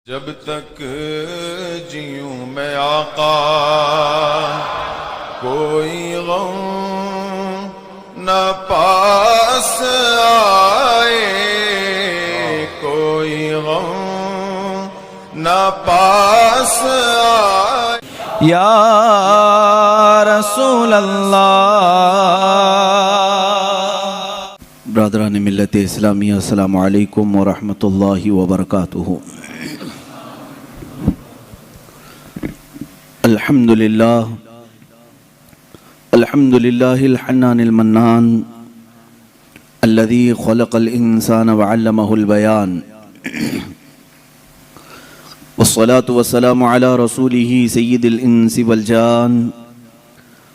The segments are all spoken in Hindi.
जब तक जीऊं मैं आका कोई गम न पास आए, कोई गम न पास आए। या रसूल अल्लाह। ब्रदरान मिल्लत इस्लामी, अस्सलामु अलैकुम व रहमतुल्लाहि व बरकातुहू। अल्हम्दुलिल्लाह अल्हम्दुलिल्लाहिल हन्नानिल मन्नान अल्लज़ी खलक़ल इंसान व अल्लमहुल बयान। वस्सलातु वस्सलामु अला रसूलिही सय्यिदिल इंसि वल जान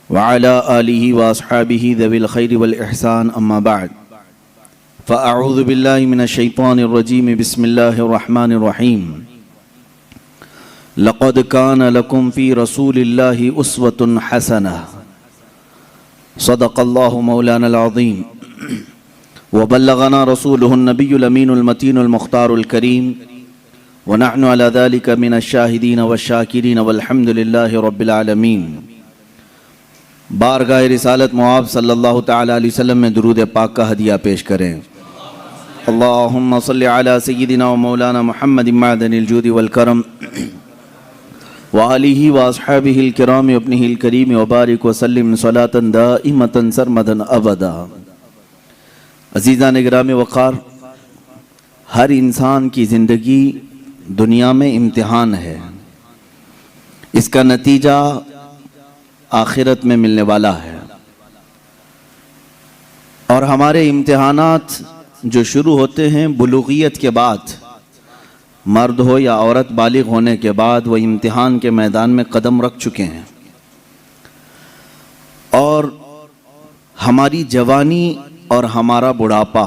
व अला आलिहि व अस्हाबिहि ज़विल खैरि वल इहसान, अम्मा बअद। फ़अऊज़ु बिल्लाहि मिनश शैतानिर रजीम, बिस्मिल्लाहिर रहमानिर रहीम। लक़द कान लकुम फ़ी रसूलिल्लाहि उस्वतुन हसनह, सदक़ल्लाहु मौलानल अज़ीम व बल्लगना रसूलुहुन नबियुल अमीनुल मतीनुल मुख्तारुल करीम व नहनु अला ज़ालिका मिनश शाहिदीन वश्शाकिरीन वल्हम्दुलिल्लाहि रब्बिल आलमीन। बारगाह रिसालत मुआब सल्लल्लाहु तआला अलैहि वसल्लम में दुरूद पाक का हदिया पेश करें। अल्लाहुम्मा सल्लि अला सय्यिदिना व मौलाना मुहम्मद मअदनिल जूदि वल करम व आलिहि व अस्हाबिहिल किराम इब्निहिल करीम व बारिक व सल्लिम सलातन दाइमतन सरमदन अबदा। अज़ीज़ान गिराम वक़ार, हर इंसान की ज़िंदगी दुनिया में इम्तिहान है। इसका नतीजा आखिरत में मिलने वाला है और हमारे इम्तिहानात जो शुरू होते हैं बुलूगियत के बाद, मर्द हो या औरत बालिग होने के बाद, वह इम्तिहान के मैदान में कदम रख चुके हैं। और हमारी जवानी और हमारा बुढ़ापा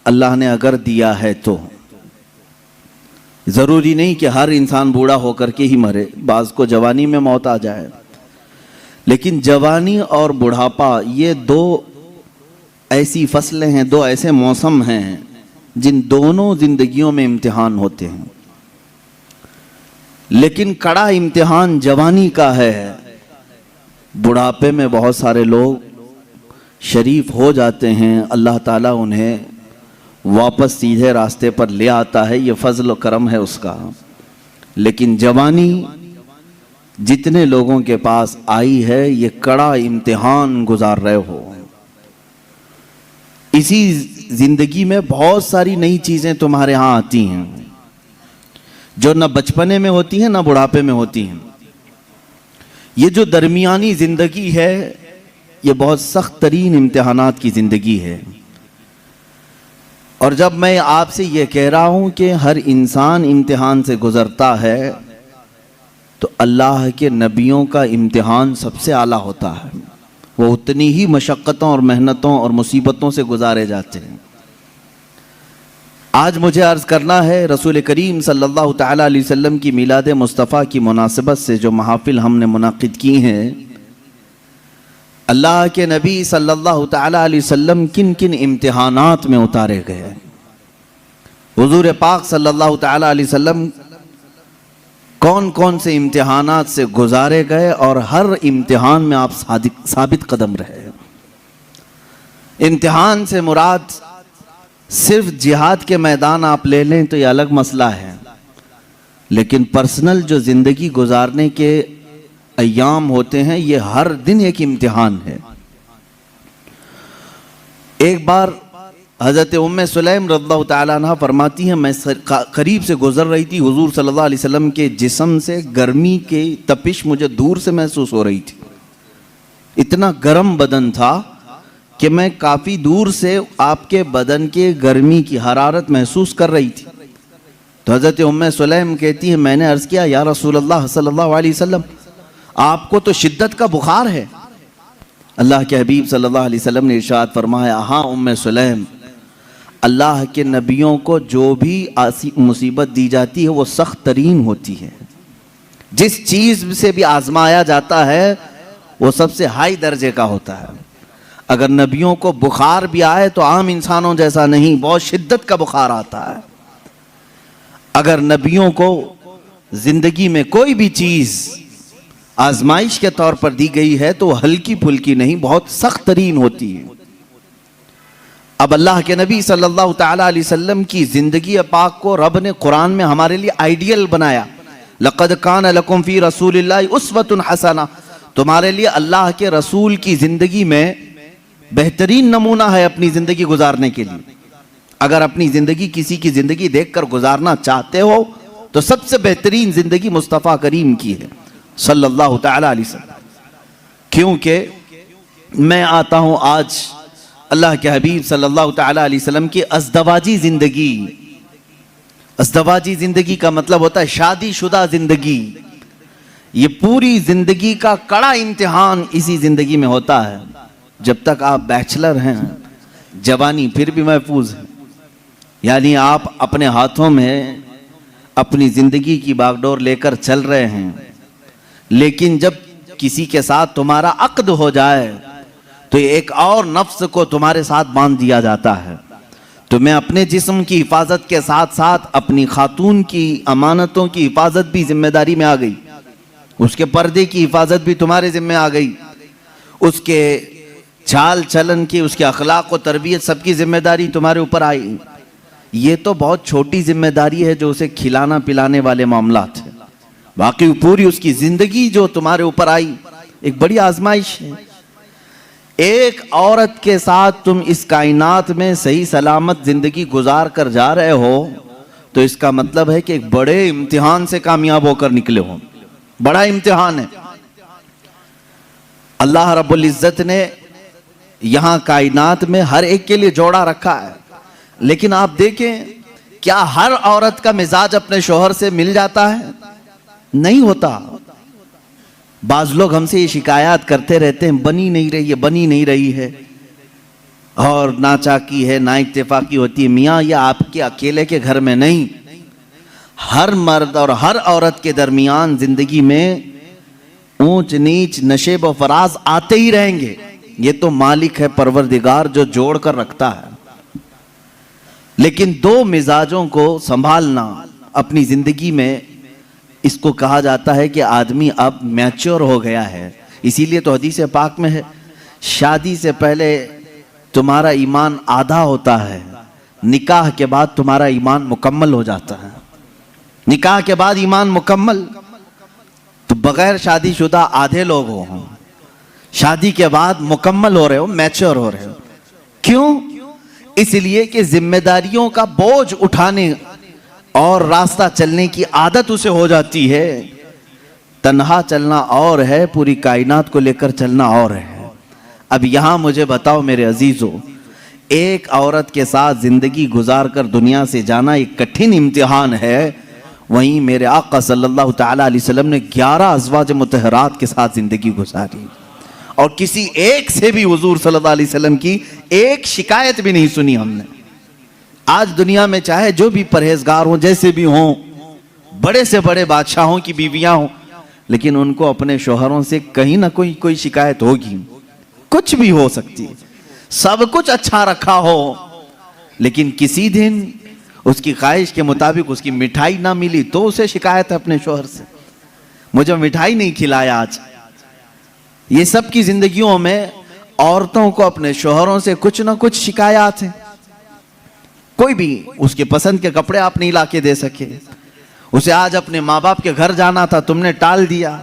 अल्लाह ने अगर दिया है तो ज़रूरी नहीं कि हर इंसान बूढ़ा होकर के ही मरे, बाज़ को जवानी में मौत आ जाए। लेकिन जवानी और बुढ़ापा ये दो ऐसी फसलें हैं, दो ऐसे मौसम हैं जिन दोनों जिंदगियों में इम्तिहान होते हैं। लेकिन कड़ा इम्तिहान जवानी का है। बुढ़ापे में बहुत सारे लोग शरीफ हो जाते हैं, अल्लाह ताला उन्हें वापस सीधे रास्ते पर ले आता है, ये फजल करम है उसका। लेकिन जवानी जितने लोगों के पास आई है, ये कड़ा इम्तिहान गुजार रहे हो। इसी जिंदगी में बहुत सारी नई चीजें तुम्हारे यहाँ आती हैं जो न बचपने में होती हैं न बुढ़ापे में होती हैं। ये जो दरमियानी जिंदगी है, ये बहुत सख्त तरीन इम्तिहानात की जिंदगी है। और जब मैं आपसे ये कह रहा हूं कि हर इंसान इम्तिहान से गुजरता है, तो अल्लाह के नबियों का इम्तिहान सबसे आला होता है। वो उतनी ही मशक्क़तों और मेहनतों और मुसीबतों से गुजारे जाते हैं। आज मुझे अर्ज़ करना है, रसूल करीम सल्लल्लाहु तआला अलैहि वसल्लम की मिलाद मुस्तफ़ा की मुनासिबत से जो महफिल हमने मुनाकिद की हैं, अल्लाह के नबी सल्लल्लाहु तआला अलैहि वसल्लम किन किन इम्तिहानात में उतारे गए। हुज़ूर पाक सल्लल्लाहु तआला अलैहि वसल्लम कौन कौन से इम्तिहानात से गुजारे गए और हर इम्तिहान में आप साबित कदम रहे। इम्तिहान से मुराद सिर्फ जिहाद के मैदान आप ले लें तो ये अलग मसला है, लेकिन पर्सनल जो ज़िंदगी गुजारने के अय्याम होते हैं, ये हर दिन एक इम्तिहान है। एक बार हज़रत उम्मे सुलैम रज़ियल्लाहु ताला अन्हा फरमाती हैं, मैं करीब से गुजर रही थी, हुजूर सल्लल्लाहु अलैहि वसल्लम के जिस्म से गर्मी की तपिश मुझे दूर से महसूस हो रही थी। इतना गर्म बदन था कि मैं काफ़ी दूर से आपके बदन के गर्मी की हरारत महसूस कर रही थी। तो हज़रत उम्मे सुलैम कहती है, मैंने अर्ज़ किया, या रसूल अल्लाह सल्लल्लाहु अलैहि वसल्लम, आपको तो शिद्दत का बुखार है। अल्लाह के हबीब सल्लल्लाहु अलैहि वसल्लम ने इरशाद फरमाया, हाँ उम्मे सुलैम, अल्लाह के नबियों को जो भी मुसीबत दी जाती है वो सख्त तरीन होती है। जिस चीज़ से भी आजमाया जाता है वो सबसे हाई दर्जे का होता है। अगर नबियों को बुखार भी आए तो आम इंसानों जैसा नहीं, बहुत शिद्दत का बुखार आता है। अगर नबियों को जिंदगी में कोई भी चीज आजमाइश के तौर पर दी गई है तो हल्की फुल्की नहीं, बहुत सख्त तरीन होती है। अब अल्लाह के नबी सल्लल्लाहु तआला अलैहि वसल्लम की जिंदगी पाक को रब ने कुरान में हमारे लिए आइडियल बनाया। लक़द कान लकुम फी रसूलिल्लाहि उस्वतुन हसना, तुम्हारे लिए अल्लाह के रसूल की जिंदगी में बेहतरीन नमूना है अपनी जिंदगी गुजारने के लिए। अगर अपनी जिंदगी किसी की जिंदगी देखकर गुजारना चाहते हो तो सबसे बेहतरीन जिंदगी मुस्तफ़ा करीम की है सल्लल्लाहु तआला अलैहि वसल्लम। क्योंकि मैं आता हूं आज अल्लाह के हबीब सल्लल्लाहु तआला अलैहि वसल्लम की अज़दवाजी जिंदगी। अज़दवाजी जिंदगी का मतलब होता है शादीशुदा जिंदगी। ये पूरी जिंदगी का कड़ा इम्तिहान इसी जिंदगी में होता है। जब तक आप बैचलर हैं, जवानी फिर भी महफूज है, यानी आप अपने हाथों में अपनी जिंदगी की बागडोर लेकर चल रहे हैं। लेकिन जब किसी के साथ तुम्हारा अक्द हो जाए तो एक और नफ्स को तुम्हारे साथ बांध दिया जाता है। तो मैं अपने जिस्म की हिफाजत के साथ साथ अपनी खातून की अमानतों की हिफाजत भी जिम्मेदारी में आ गई, उसके पर्दे की हिफाजत भी तुम्हारे जिम्मे आ गई, उसके चाल चलन की, उसके अखलाक और तरबियत सबकी जिम्मेदारी तुम्हारे ऊपर आई। ये तो बहुत छोटी जिम्मेदारी है जो उसे खिलाना पिलाने वाले मामलात है। बाकी पूरी उसकी जिंदगी जो तुम्हारे ऊपर आई एक बड़ी आजमाइश है। एक औरत के साथ तुम इस कायनात में सही सलामत जिंदगी गुजार कर जा रहे हो तो इसका मतलब है कि एक बड़े इम्तिहान से कामयाब होकर निकले हो। बड़ा इम्तिहान है। अल्लाह रब्बुल इज्जत ने यहां कायनात में हर एक के लिए जोड़ा रखा है। लेकिन आप देखें, क्या हर औरत का मिजाज अपने शोहर से मिल जाता है? नहीं होता। बाज लोग हमसे ये शिकायत करते रहते हैं, बनी नहीं रही है, बनी नहीं रही है, और ना चाकी है ना इत्तेफाकी होती है। मियाँ ये आपके अकेले के घर में नहीं, हर मर्द और हर औरत के दरमियान जिंदगी में ऊंच नीच नशेब व फराज आते ही रहेंगे। ये तो मालिक है परवरदिगार जो जोड़ कर रखता है। लेकिन दो मिजाजों को संभालना अपनी जिंदगी में, इसको कहा जाता है कि आदमी अब मैच्योर हो गया है। इसीलिए तो हदीस पाक में है, शादी से पहले तुम्हारा ईमान आधा होता है, निकाह के बाद तुम्हारा ईमान मुकम्मल हो जाता है। निकाह के बाद ईमान मुकम्मल। तो बगैर शादीशुदा आधे लोग हो, शादी के बाद मुकम्मल हो रहे हो, मैच्योर हो रहे हो। क्यों? इसलिए कि जिम्मेदारियों का बोझ उठाने और रास्ता चलने की आदत उसे हो जाती है। तन्हा चलना और है, पूरी कायनात को लेकर चलना और है। अब यहां मुझे बताओ मेरे अजीजों, एक औरत के साथ जिंदगी गुजार कर दुनिया से जाना एक कठिन इम्तिहान है। वहीं मेरे आका सल्लल्लाहु तआला अलैहि वसल्लम ने 11 अज़वाज मुतहरात के साथ जिंदगी गुजारी और किसी एक से भी हुजूर सल्लल्लाहु अलैहि वसल्लम की एक शिकायत भी नहीं सुनी हमने। आज दुनिया में चाहे जो भी परहेजगार हों, जैसे भी हों, बड़े से बड़े बादशाहों की बीवियां हों, लेकिन उनको अपने शोहरों से कहीं ना कोई शिकायत होगी। कुछ भी हो सकती है, सब कुछ अच्छा रखा हो, लेकिन किसी दिन उसकी ख्वाहिश के मुताबिक उसकी मिठाई ना मिली तो उसे शिकायत है अपने शोहर से, मुझे मिठाई नहीं खिलाया आज। ये सब की जिंदगियों में औरतों को अपने शोहरों से कुछ ना कुछ शिकायत है। कोई भी उसके पसंद के कपड़े आप नहीं लाके दे सके, उसे आज अपने माँ बाप के घर जाना था, तुमने टाल दिया।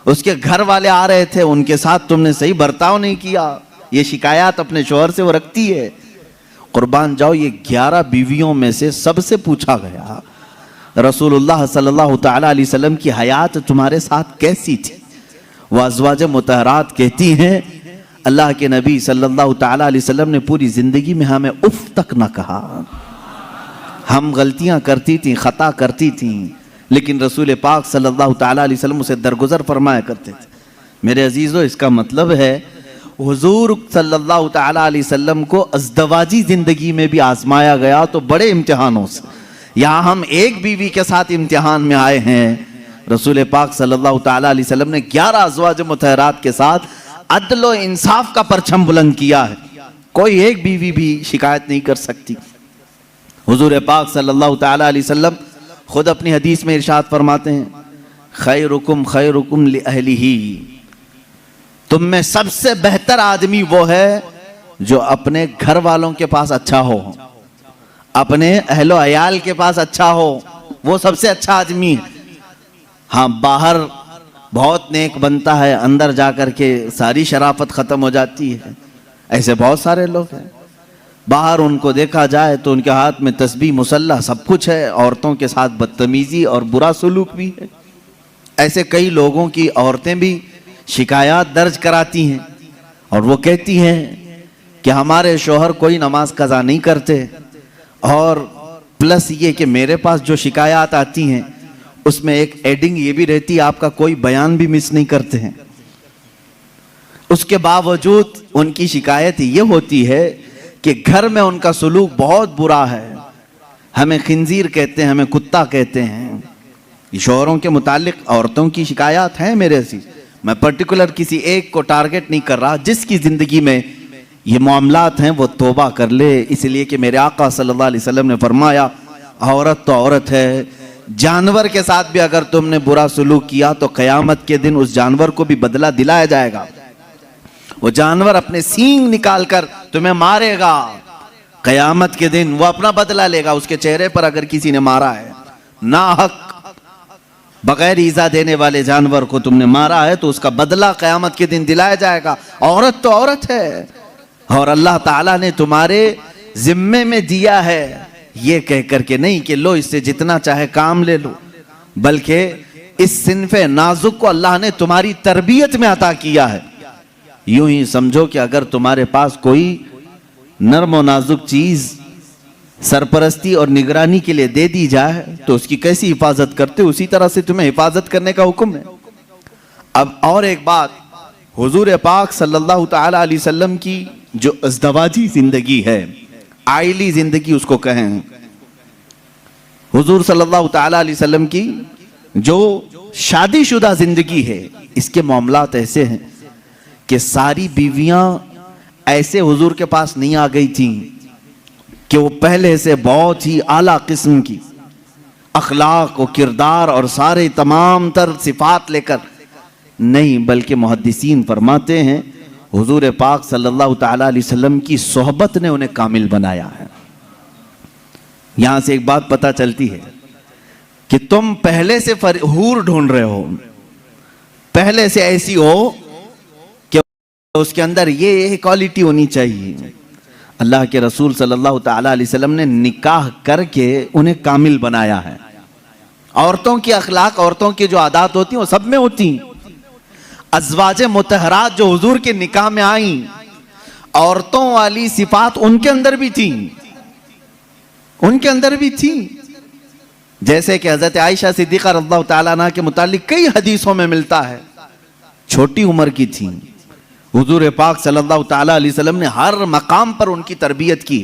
उसके घर वाले आ रहे थे, उनके साथ तुमने सही बर्ताव नहीं किया। ये शिकायत अपने शोहर से वो रखती है। कुर्बान जाओ, ये 11 बीवियों में से सबसे पूछा गया, रसूलुल्लाह सल्लल्लाहु तआला अलैहि वसल्लम की हयात तुम्हारे साथ कैसी थी? वह अज़वाज मुतहरात कहती हैं, अल्लाह के नबी सल्लल्लाहु तआला अलैहि वसल्लम ने पूरी जिंदगी में हमें उफ तक न कहा। हम गलतियां करती थी, खता करती थी, लेकिन रसूल पाक सल्लल्लाहु तआला अलैहि वसल्लम उसे दरगुजर फरमाया करते थे। मेरे अजीजों, इसका मतलब है हुजूर सल्लल्लाहु तआला अलैहि वसल्लम को अज़दवाजी जिंदगी में भी आजमाया गया तो बड़े इम्तिहानों से। यहाँ हम एक बीवी के साथ इम्तिहान में आए हैं, रसूल पाक सल्लल्लाहु तआला अलैहि वसल्लम ने 11 अज़वाज मुतहरात के साथ अदल व इंसाफ का परचम बुलंद किया है। कोई एक बीवी भी शिकायत नहीं कर सकती। हुजूर पाक सल्लल्लाहु तआला अलैहि वसल्लम खुद अपनी हदीस में इरशाद फरमाते हैं, खैरुकुम लिअहलिही, तुम में सबसे बेहतर आदमी वो है जो अपने घर वालों के पास अच्छा हो, अपने अहलो अयाल के पास अच्छा हो, वो सबसे अच्छा आदमी है। हाँ, बाहर बहुत नेक बनता है, अंदर जाकर के सारी शराफत खत्म हो जाती है। ऐसे बहुत सारे लोग हैं, बाहर उनको देखा जाए तो उनके हाथ में तस्बीह मुसल्ला सब कुछ है, औरतों के साथ बदतमीजी और बुरा सलूक भी है। ऐसे कई लोगों की औरतें भी शिकायत दर्ज कराती हैं और वो कहती हैं कि हमारे शोहर कोई नमाज कज़ा नहीं करते, और प्लस ये कि मेरे पास जो शिकायत आती हैं उसमें एक एडिंग ये भी रहती है, आपका कोई बयान भी मिस नहीं करते हैं। उसके बावजूद उनकी शिकायत ये होती है कि घर में उनका सलूक बहुत बुरा है, हमें खिंजीर कहते हैं, हमें कुत्ता कहते हैं। शोहरों के मुतालिक औरतों की शिकायत है मेरे ऐसी, मैं पर्टिकुलर किसी एक को टारगेट नहीं कर रहा। जिसकी जिंदगी में ये मामलात हैं वो तौबा कर ले, इसलिए कि मेरे आका सल्लल्लाहु अलैहि वसल्लम ने फरमाया, औरत तो औरत है, जानवर के साथ भी अगर तुमने बुरा सलूक किया तो क़यामत के दिन उस जानवर को भी बदला दिलाया जाएगा। वो जानवर अपने सींग निकाल कर तुम्हें मारेगा, क़यामत के दिन वो अपना बदला लेगा। उसके चेहरे पर अगर किसी ने मारा है, नाहक बगैर ईजा देने वाले जानवर को तुमने मारा है, तो उसका बदला क़यामत के दिन दिलाया जाएगा। औरत तो औरत है, और अल्लाह ताला ने तुम्हारे जिम्मे में दिया है ये कह करके नहीं कि लो इससे जितना चाहे काम ले लो, बल्कि इस सिन्फे नाजुक को अल्लाह ने तुम्हारी तरबियत में अता किया है। यूं ही समझो कि अगर तुम्हारे पास कोई नर्म और नाजुक चीज सरपरस्ती और निगरानी के लिए दे दी जाए तो उसकी कैसी हिफाजत करते, उसी तरह से तुम्हें हिफाजत करने का हुक्म है। अब और एक बात, हुजूर पाक सल्लल्लाहु ताला अलैहि वसल्लम की जो अज़दवाजी जिंदगी है, आइली जिंदगी उसको कहें, हुजूर सल्लल्लाहु ताला अलैहि वसल्लम की जो शादीशुदा जिंदगी है, इसके मामलात ऐसे हैं कि सारी बीवियां ऐसे हुजूर के पास नहीं आ गई थी कि वो पहले से बहुत ही आला किस्म की अखलाक और किरदार और सारे तमाम तर सिफात लेकर नहीं, बल्कि मुहद्दिसीन फरमाते हैं हुजूर पाक सल्लल्लाहु ताला अलैहि वसल्लम की सोहबत ने उन्हें कामिल बनाया है। यहां से एक बात पता चलती है कि तुम पहले से हूर ढूंढ रहे हो, पहले से ऐसी हो कि उसके अंदर ये क्वालिटी होनी चाहिए। अल्लाह के रसूल सल्लल्लाहु ताला अलैहि वसल्लम ने निकाह करके उन्हें कामिल बनाया है। औरतों की अखलाक, औरतों की जो आदत होती हैं वो सब में होती हैं। अज़वाजे मुतहरात जो हुजूर के निकाह में आई, औरतों वाली सिफात उनके अंदर भी थी, उनके अंदर भी थी। जैसे कि हजरत आयशा सिद्दीक़ा रज़ियल्लाहु ताला अन्हा के मुतालिक कई हदीसों में मिलता है, छोटी उम्र की थी, हुजूर पाक सल्लल्लाहु ताला अलैहि वसल्लम ने हर मकाम पर उनकी तरबियत की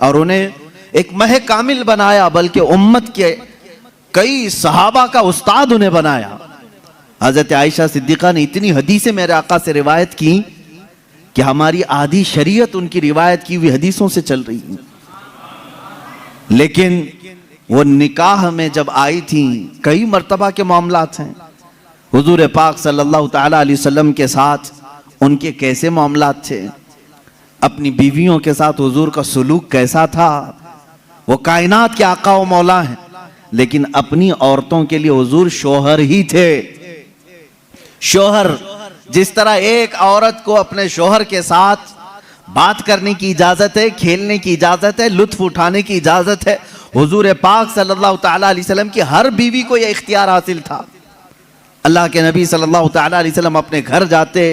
और उन्हें एक मह कामिल बनाया, बल्कि उम्मत के कई सहाबा का उस्ताद उन्हें बनाया। हजरत आयशा सिद्दीक़ा ने इतनी हदीसें मेरे आका से रिवायत की कि हमारी आधी शरीयत उनकी रिवायत की हुई हदीसों से चल रही है। लेकिन वो निकाह में जब आई थी, कई मर्तबा के मामलात हैं हुजूर पाक सल्लल्लाहु ताला अलैहि वसल्लम के साथ उनके कैसे मामलात थे, अपनी बीवियों के साथ हुजूर का सलूक कैसा था। वो कायनात के आका व मौला हैं, लेकिन अपनी औरतों के लिए हुजूर शोहर ही थे। शोहर, जिस तरह एक औरत को अपने शोहर के साथ बात करने की इजाजत है, खेलने की इजाजत है, लुत्फ उठाने की इजाजत है, हुजूर पाक सल्लल्लाहु ताला अलैहि वसल्लम की हर बीवी को यह इख्तियार हासिल था। अल्लाह के नबी सल्लल्लाहु ताला अलैहि वसल्लम अपने घर जाते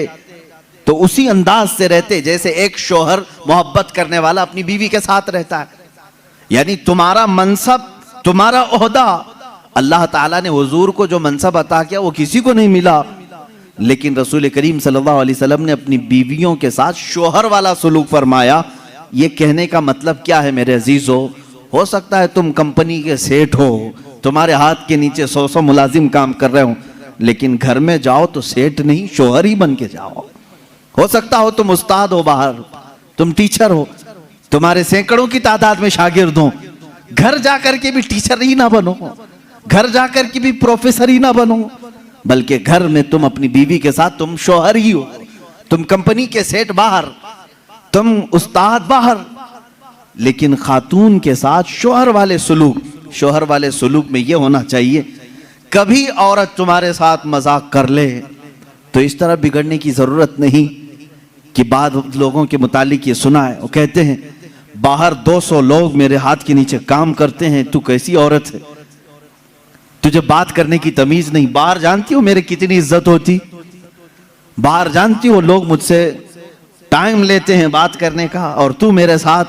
तो उसी अंदाज से रहते जैसे एक शोहर मोहब्बत करने वाला अपनी बीवी के साथ रहता है। यानी तुम्हारा मनसब, तुम्हारा ओहदा, अल्लाह ताला ने हुजूर को जो मनसब अता किया वो किसी को नहीं मिला, लेकिन रसूल करीम सल्लल्लाहु अलैहि वसल्लम ने अपनी बीवियों के साथ शोहर वाला सलूक फरमाया। ये कहने का मतलब क्या है मेरे अजीजों, हो सकता है तुम कंपनी के सेठ हो, तुम्हारे हाथ के नीचे 100 मुलाजिम काम कर रहे हो, लेकिन घर में जाओ तो सेठ नहीं शोहर ही बन के जाओ। हो सकता हो तुम उस्ताद हो, बाहर तुम टीचर हो, तुम्हारे सैकड़ों की तादाद में शागिर्द हो, घर जाकर के भी टीचर ही ना बनो। घर जाकर के भी प्रोफेसर ही ना बनो, बल्कि घर में तुम अपनी बीवी के साथ तुम शौहर ही हो, तुम कंपनी के सेठ बाहर, तुम उस्ताद बाहर, लेकिन खातून के साथ शौहर वाले सुलूक में यह होना चाहिए, कभी औरत तुम्हारे साथ मजाक कर ले तो इस तरह बिगड़ने की जरूरत नहीं कि बाद लोगों के मुतालिक ये सुना है, वो कहते हैं बाहर 200 लोग मेरे हाथ के नीचे काम करते हैं, तू कैसी औरत है, तुझे बात करने की तमीज नहीं। बाहर जानती हो मेरे कितनी इज्जत होती, बाहर जानती हो लोग मुझसे टाइम लेते हैं बात करने का, और तू मेरे साथ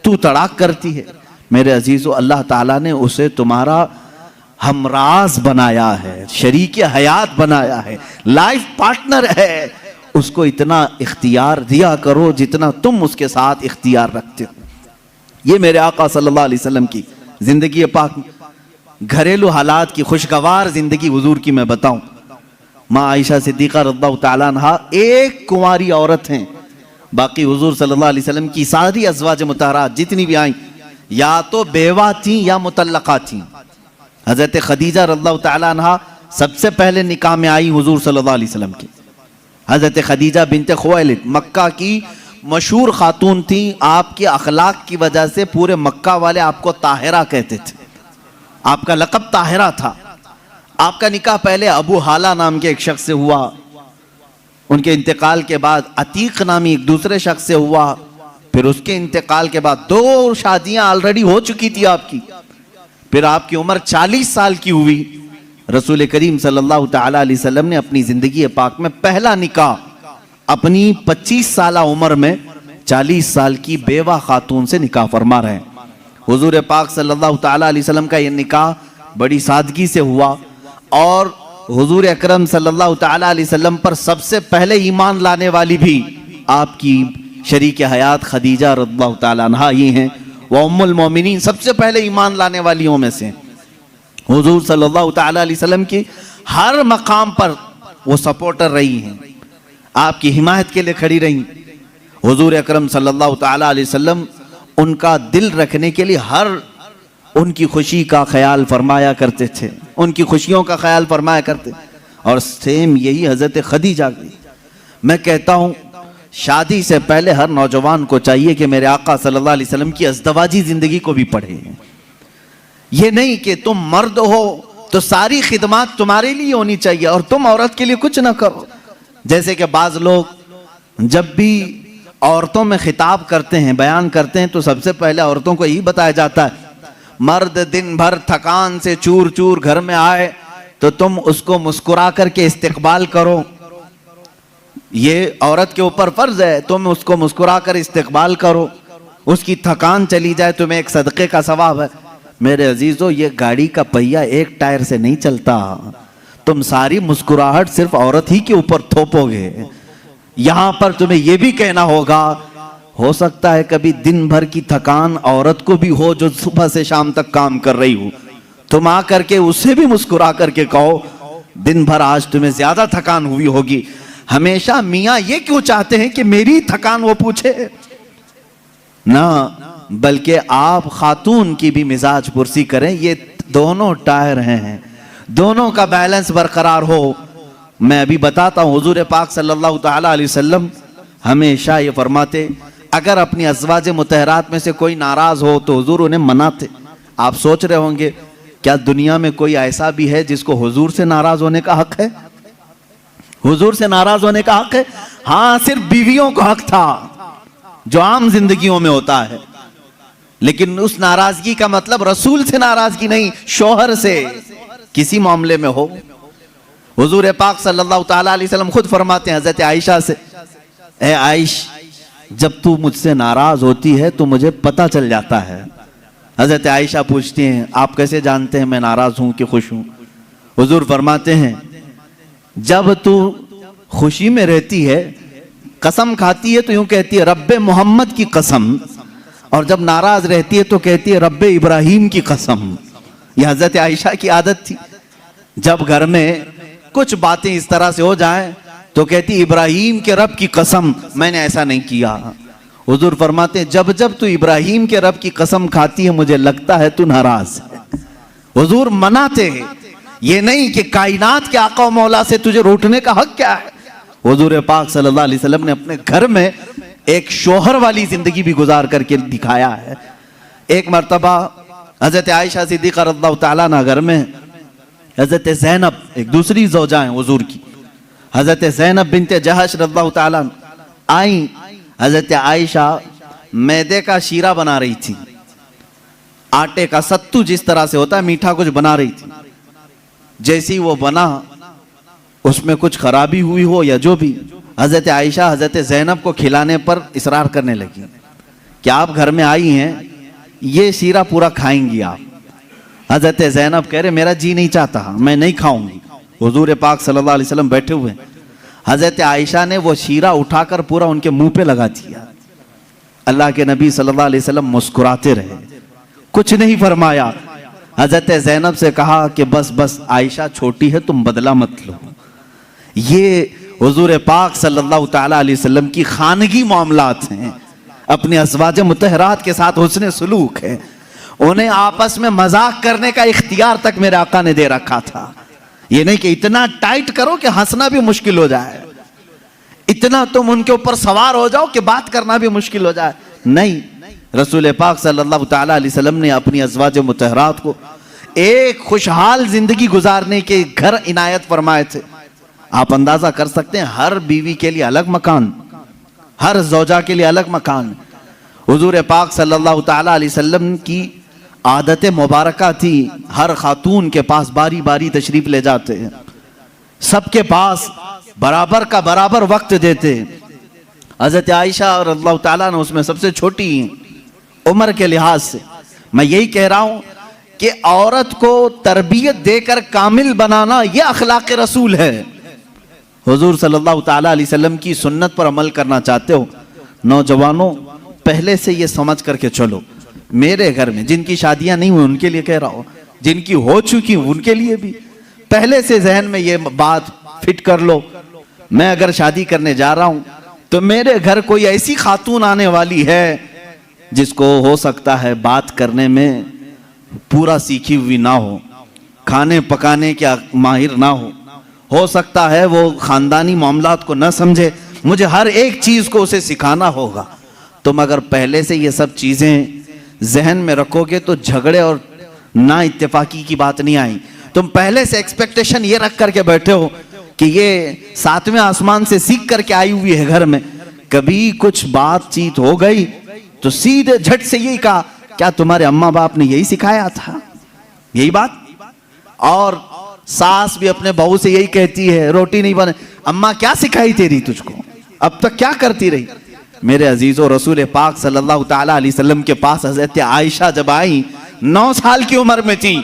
तू तड़ाक करती है। मेरे अजीजों, अल्लाह ताला ने उसे तुम्हारा हमराज बनाया है, शरीक हयात बनाया है, लाइफ पार्टनर है, उसको इतना इख्तियार दिया करो जितना तुम उसके साथ इख्तियार रखते हो। ये मेरे आका सल्लल्लाहु अलैहि वसल्लम की जिंदगी पाक, घरेलू हालात की खुशगवार जिंदगी हुजूर की मैं बताऊं। माँ आयशा सिद्दीक़ा रज़ियल्लाहु ताला अन्हा एक कुंवारी औरत हैं, बाकी हुजूर सल्लल्लाहु अलैहि वसल्लम की सारी अज़वाज मुतहरात जितनी भी आई या तो बेवा थी या मुतल्लका थी। हजरत खदीजा रज़ियल्लाहु ताला अन्हा सबसे पहले निकाह में आई हुजूर सल्लल्लाहु अलैहि वसल्लम की। हजरत खदीजा बिनते खुवैलिद मक्का की मशहूर खातून थी, आपके अखलाक की वजह से पूरे मक्का वाले आपको ताहिरा कहते थे, आपका लक़ब ताहिरा था। आपका निकाह पहले अबू हाला नाम के एक शख्स से हुआ, उनके इंतकाल के बाद अतीक नामी एक दूसरे शख्स से हुआ, फिर उसके इंतकाल के बाद 2 शादियां ऑलरेडी हो चुकी थी आपकी, फिर आपकी उम्र 40 साल की हुई। रसूल करीम सल्लल्लाहु ताला अलैहि वसल्लम ने अपनी जिंदगी पाक में पहला निकाह अपनी 25 साल उम्र में 40 साल की बेवा खातून से निकाह फरमा रहे हैं। हुजूर पाक सल्लल्लाहु ताला अलैहि वसल्लम का यह निकाह बड़ी सादगी से हुआ, और हुजूर अकरम सल्लल्लाहु ताला अलैहि वसल्लम पर सबसे पहले ईमान लाने वाली भी आपकी शरीक हयात खदीजा रज़ियल्लाहु ताला अन्हा ही हैं, वह उम्मुल मोमिनीन सबसे पहले ईमान लाने वालियों में से। हुजूर सल्लल्लाहु ताला अलैहि वसल्लम की हर मकाम पर वो सपोर्टर रही हैं, आपकी हिमायत के लिए खड़ी रही। हुजूर अकरम सल्लल्लाहु ताला अलैहि वसल्लम उनका दिल रखने के लिए हर उनकी खुशी का ख्याल फरमाया करते थे, उनकी खुशियों का ख्याल फरमाया करते। और सेम यही हजरत खदीजा की। मैं कहता हूँ शादी से पहले हर नौजवान को चाहिए कि मेरे आका सल्लल्लाहु अलैहि वसल्लम की अज़दवाजी जिंदगी को भी पढ़े। ये नहीं कि तुम मर्द हो तो सारी खिदमत तुम्हारे लिए होनी चाहिए और तुम औरत के लिए कुछ ना करो। जैसे कि बाज लोग जब भी औरतों में खिताब करते हैं, बयान करते हैं, तो सबसे पहले औरतों को यही बताया जाता है, मर्द दिन भर थकान से चूर चूर घर में आए तो तुम उसको मुस्कुरा करके इस्तिकबाल करो, ये औरत के ऊपर फर्ज है, तुम उसको मुस्कुरा कर इस्तिकबाल करो, उसकी थकान चली जाए तुम्हें एक सदक़े का सवाब है। मेरे अजीजों, ये गाड़ी का पहिया एक टायर से नहीं चलता, तुम सारी मुस्कुराहट सिर्फ औरत ही के ऊपर थोपोगे। यहां पर तुम्हें यह भी कहना होगा, हो सकता है कभी दिन भर की थकान औरत को भी हो जो सुबह से शाम तक काम कर रही हो, तुम आ करके उसे भी मुस्कुरा करके कहो दिन भर आज तुम्हें ज्यादा थकान हुई होगी। हमेशा मियाँ ये क्यों चाहते हैं कि मेरी थकान वो पूछे ना, बल्कि आप खातून की भी मिजाज पुरसी करें। ये दोनों टायर हैं, दोनों का बैलेंस बरकरार हो। मैं अभी बताता हूँ, हुजूर पाक सल्लल्लाहु ताला अलैहि वसल्लम हमेशा ये फरमाते, अगर अपनी अज़वाज मुतहरात में से कोई नाराज हो तो हुजूर उन्हें मनाते। आप सोच रहे होंगे क्या दुनिया में कोई ऐसा भी है जिसको हुजूर से नाराज होने का हक है? हुजूर से नाराज होने का हक है? हाँ, सिर्फ बीवियों को हक था जो आम जिंदगियों में होता है, लेकिन उस नाराजगी का मतलब रसूल से नाराजगी नहीं, शौहर से किसी मामले में हो। हुजूर पाक सल्लल्लाहु ताला अलैहि वसल्लम खुद फरमाते हैं हजरत आयशा से, ए आयश, जब तू मुझसे नाराज होती है तो मुझे पता चल जाता है। हजरत आयशा पूछती हैं, आप कैसे जानते हैं मैं नाराज हूं कि खुश हूं? हुजूर फरमाते हैं, जब तू खुशी में रहती है, कसम खाती है तो यूं कहती है रब्बे मोहम्मद की कसम, और जब नाराज रहती है तो कहती है रब्बे इब्राहिम की कसम। यह हजरत आयशा की आदत थी, जब घर में कुछ बातें इस तरह से हो जाएं तो कहती इब्राहिम के रब की कसम मैंने ऐसा नहीं किया। हुजूर फरमाते हैं, जब जब तू इब्राहिम के रब की कसम खाती है मुझे लगता है तू नाराज है। हुजूर मनाते हैं, ये नहीं कि कायनात के आका मौला से तुझे रूठने का हक क्या है। हुजूर पाक सल्लल्लाहु अलैहि वसल्लम ने अपने घर में एक शोहर वाली जिंदगी भी गुजार करके दिखाया है। एक मर्तबा हजरत आयशा सिद्दीक़ा रज़ियल्लाहु ताला अन्हा घर में हजरत ज़ैनब, एक दूसरी ज़ौजा हैं हुजूर की, हजरत ज़ैनब बिनते जहश रज़ियल्लाहु ताला आई। हजरत आयशा मैदे का शीरा बना रही थी, आटे का सत्तू जिस तरह से होता है, मीठा कुछ बना रही थी। जैसी वो बना, उसमें कुछ खराबी हुई हो या जो भी, हजरत आयशा हजरत ज़ैनब को खिलाने पर इसरार करने लगी कि आप घर में आई हैं, ये शीरा पूरा खाएंगी आप। हजरत ज़ैनब कह रहे मेरा जी नहीं चाहता, मैं नहीं खाऊंगी। हुजूर पाक सल्लल्लाहु अलैहि वसल्लम बैठे हुए, हजरत आयशा ने वो शीरा उठाकर पूरा उनके मुंह पे लगा दिया। अल्लाह के नबी सल्लल्लाहु अलैहि वसल्लम मुस्कुराते रहे, कुछ नहीं फरमाया। हजरत ज़ैनब से कहा कि बस बस आयशा छोटी है, तुम बदला मत लो। ये हुजूर पाक सल्लल्लाहु ताला अलैहि वसल्लम की खानगी मामलात हैं, अपने अज़वाज मुतहरात के साथ हुस्न सलूक है। उन्हें आपस में मजाक करने का इख्तियार तक मेरे आका ने दे रखा था। ये नहीं कि इतना टाइट करो कि हंसना भी मुश्किल हो जाए, इतना तुम उनके ऊपर सवार हो जाओ कि बात करना भी मुश्किल हो जाए। नहीं, रसूल पाक सल्लल्लाहु ताला अलैहि वसल्लम ने अपनी अज़वाज मुतहरात को एक खुशहाल जिंदगी गुजारने के घर इनायत फरमाए थे। आप अंदाजा कर सकते हैं, हर बीवी के लिए अलग मकान, हर ज़ौजा के लिए अलग मकान। हुजूर पाक सल्लल्लाहु ताला अलैहि वसल्लम की आदत मुबारका थी, हर खातून के पास बारी बारी तशरीफ ले जाते हैं, सबके पास बराबर का बराबर वक्त देते। हजरत आयशा रज़ियल्लाहु ताला ने उसमें सबसे छोटी उम्र के लिहाज से। मैं यही कह रहा हूं कि औरत को तरबियत देकर कामिल बनाना यह अखलाक रसूल है। हुजूर सल्लल्लाहु ताला अलैहि वसल्लम की सुन्नत पर अमल करना चाहते हो नौजवानों, पहले से ये समझ करके चलो। मेरे घर में जिनकी शादियां नहीं हुई उनके लिए कह रहा हूं, जिनकी हो चुकी उनके लिए भी पहले से जहन में ये बात फिट कर लो, मैं अगर शादी करने जा रहा हूं तो मेरे घर कोई ऐसी खातून आने वाली है जिसको हो सकता है बात करने में पूरा सीखी हुई ना हो, खाने पकाने के माहिर ना हो सकता है वो खानदानी मामलात को न समझे, मुझे हर एक चीज को उसे सिखाना होगा। तुम अगर पहले से ये सब चीजें जहन में रखोगे तो झगड़े और ना इत्तेफाकी की बात नहीं आई। तुम पहले से एक्सपेक्टेशन ये रख करके बैठे हो कि ये 7वें आसमान से सीख करके आई हुई है घर में, कभी कुछ बातचीत हो गई तो सीधे झट से यही कहा, क्या तुम्हारे अम्मा बाप ने यही सिखाया था? यही बात। और सास भी अपने बहू से यही कहती है, रोटी नहीं बने, अम्मा क्या सिखाई तेरी तुझको, अब तक क्या करती रही? मेरे अजीजों, रसूल पाक सल्लल्लाहु ताला अलैहि वसल्लम के पास हजरत आयशा जब आई, 9 साल की उम्र में थी,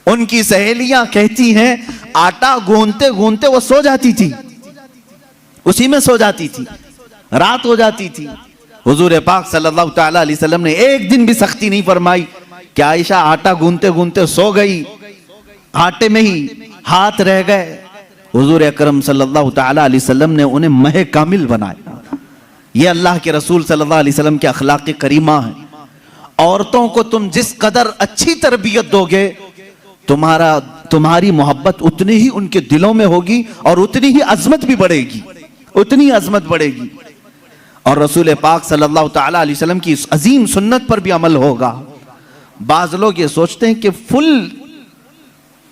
उनकी सहेलियां कहती हैं आटा गूंथते गूंथते वो सो जाती थी, उसी में सो जाती थी, रात हो जाती थी। हुजूर पाक सल्लल्लाहु ताला अलैहि वसल्लम ने एक दिन भी सख्ती नहीं फरमाई कि आयशा आटा गूंथते गूंथते सो गई, आटे में ही हाथ रह गए। हुजूर अकरम सल्लल्लाहु ताला अलैहि वसल्लम ने उन्हें मह कामिल बनाया। ये अल्लाह के रसूल सल्लल्लाहु अलैहि वसल्लम के अखलाक करीमा है। औरतों को तुम जिस कदर अच्छी तरबियत दोगे, तुम्हारी मोहब्बत उतनी ही उनके दिलों में होगी और उतनी ही अजमत भी बढ़ेगी, उतनी अजमत बढ़ेगी। और रसूल पाक सल्लल्लाहु ताला अलैहि वसल्लम की इस अजीम सुन्नत पर भी अमल होगा। बाज लोग ये सोचते हैं कि फुल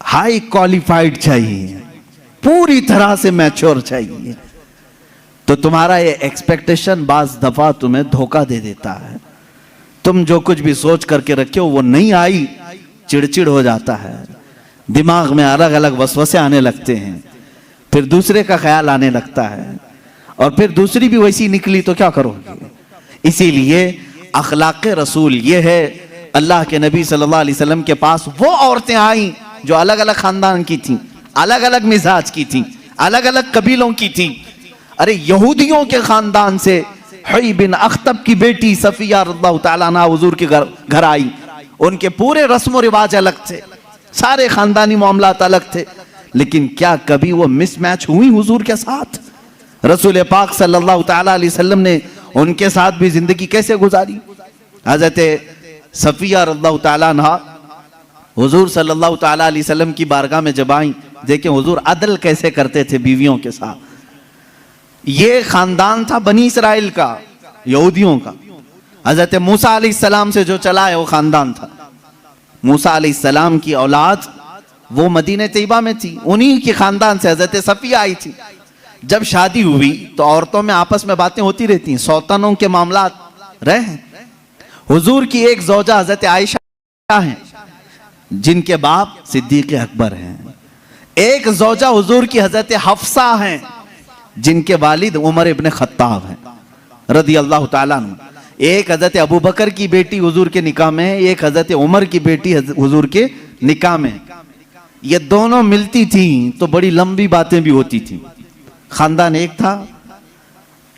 हाई क्वालिफाइड चाहिए, पूरी तरह से मैच्योर चाहिए, तो तुम्हारा ये एक्सपेक्टेशन बाज दफा तुम्हें धोखा दे देता है। तुम जो कुछ भी सोच करके रखे हो वो नहीं आई, चिड़चिड़ हो जाता है, दिमाग में अलग अलग वसवसे आने लगते हैं, फिर दूसरे का ख्याल आने लगता है, और फिर दूसरी भी वैसी निकली तो क्या करोगे? इसीलिए अखलाक रसूल ये है। अल्लाह के नबी सल्लल्लाहु अलैहि वसल्लम के पास वो औरतें आई जो अलग अलग खानदान की थी, अलग अलग मिजाज की थी, अलग अलग कबीलों की थी। अरे यहूदियों के खानदान से हुई बिन अख्तब की बेटी सफिया रज़ियल्लाहु ताला अन्हा हुजूर के घर आई। उनके पूरे रस्म रिवाज अलग थे, सारे खानदानी मामलात अलग थे, लेकिन क्या कभी वो मिसमैच हुई हुजूर के साथ? रसूल पाक सल्लल्लाहु ताला अलैहि वसल्लम ने उनके साथ भी जिंदगी कैसे गुजारी? हजरत सफिया रज़ियल्लाहु ताला अन्हा हुजूर सल्लल्लाहु ताला अलैहि वसल्लम की बारगाह में जब आई, देखें हुजूर अदल कैसे करते थे बीवियों के साथ। ये खानदान था बनी इसराइल का, यहूदियों का। हजरत मूसा अलैहिस्सलाम से जो चला है वो खानदान था। मूसा अलैहिस्सलाम की औलाद वो मदीने तैयबा में थी, उन्हीं के खानदान से हजरत सफिया आई थी। जब शादी हुई तो औरतों में आपस में बातें होती रहती हैं, सौतनों के मामलात रहे। हुजूर की एक ज़ौजा हजरत आयशा हैं, जिनके बाप सिद्दीक अकबर हैं। एक ज़ौजा हुजूर की हजरत हफ्सा हैं, जिनके वालिद उमर इब्न खत्ताब हैं रदी अल्लाह ताला अन्हु। एक हजरत अबू बकर की बेटी हुजूर के निकाह में है, एक हजरत उमर की बेटी हुजूर के निकाह में। ये दोनों मिलती थी तो बड़ी लंबी बातें भी होती थी। खानदान एक था,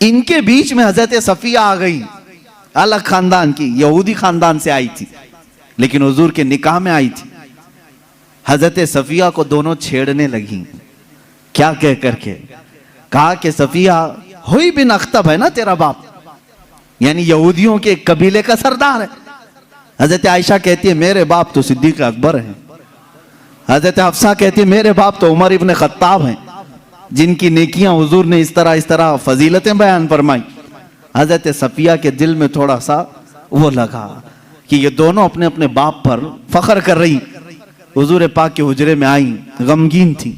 इनके बीच में हजरत सफिया आ गई, अलग खानदान की, यहूदी खानदान से आई थी, लेकिन हुजूर के निकाह में आई थी। हजरत सफिया को दोनों छेड़ने लगी। क्या कह करके कहा कि सफिया, हुई बिन अख्तब है ना तेरा बाप, यानी यहूदियों के एक कबीले का सरदार है। हजरत आयशा कहती है मेरे बाप तो सिद्दीक अकबर हैं। हजरत हफ्सा कहती है मेरे बाप तो उमर इब्न खत्ताब हैं, जिनकी नेकियां हुजूर ने इस तरह फजीलतें बयान फरमाई। हजरत सफिया के दिल में थोड़ा सा वो लगा कि ये दोनों अपने अपने बाप पर फख्र कर रही। हुजूर पाक के हुजरे में आई, गमगीन थी।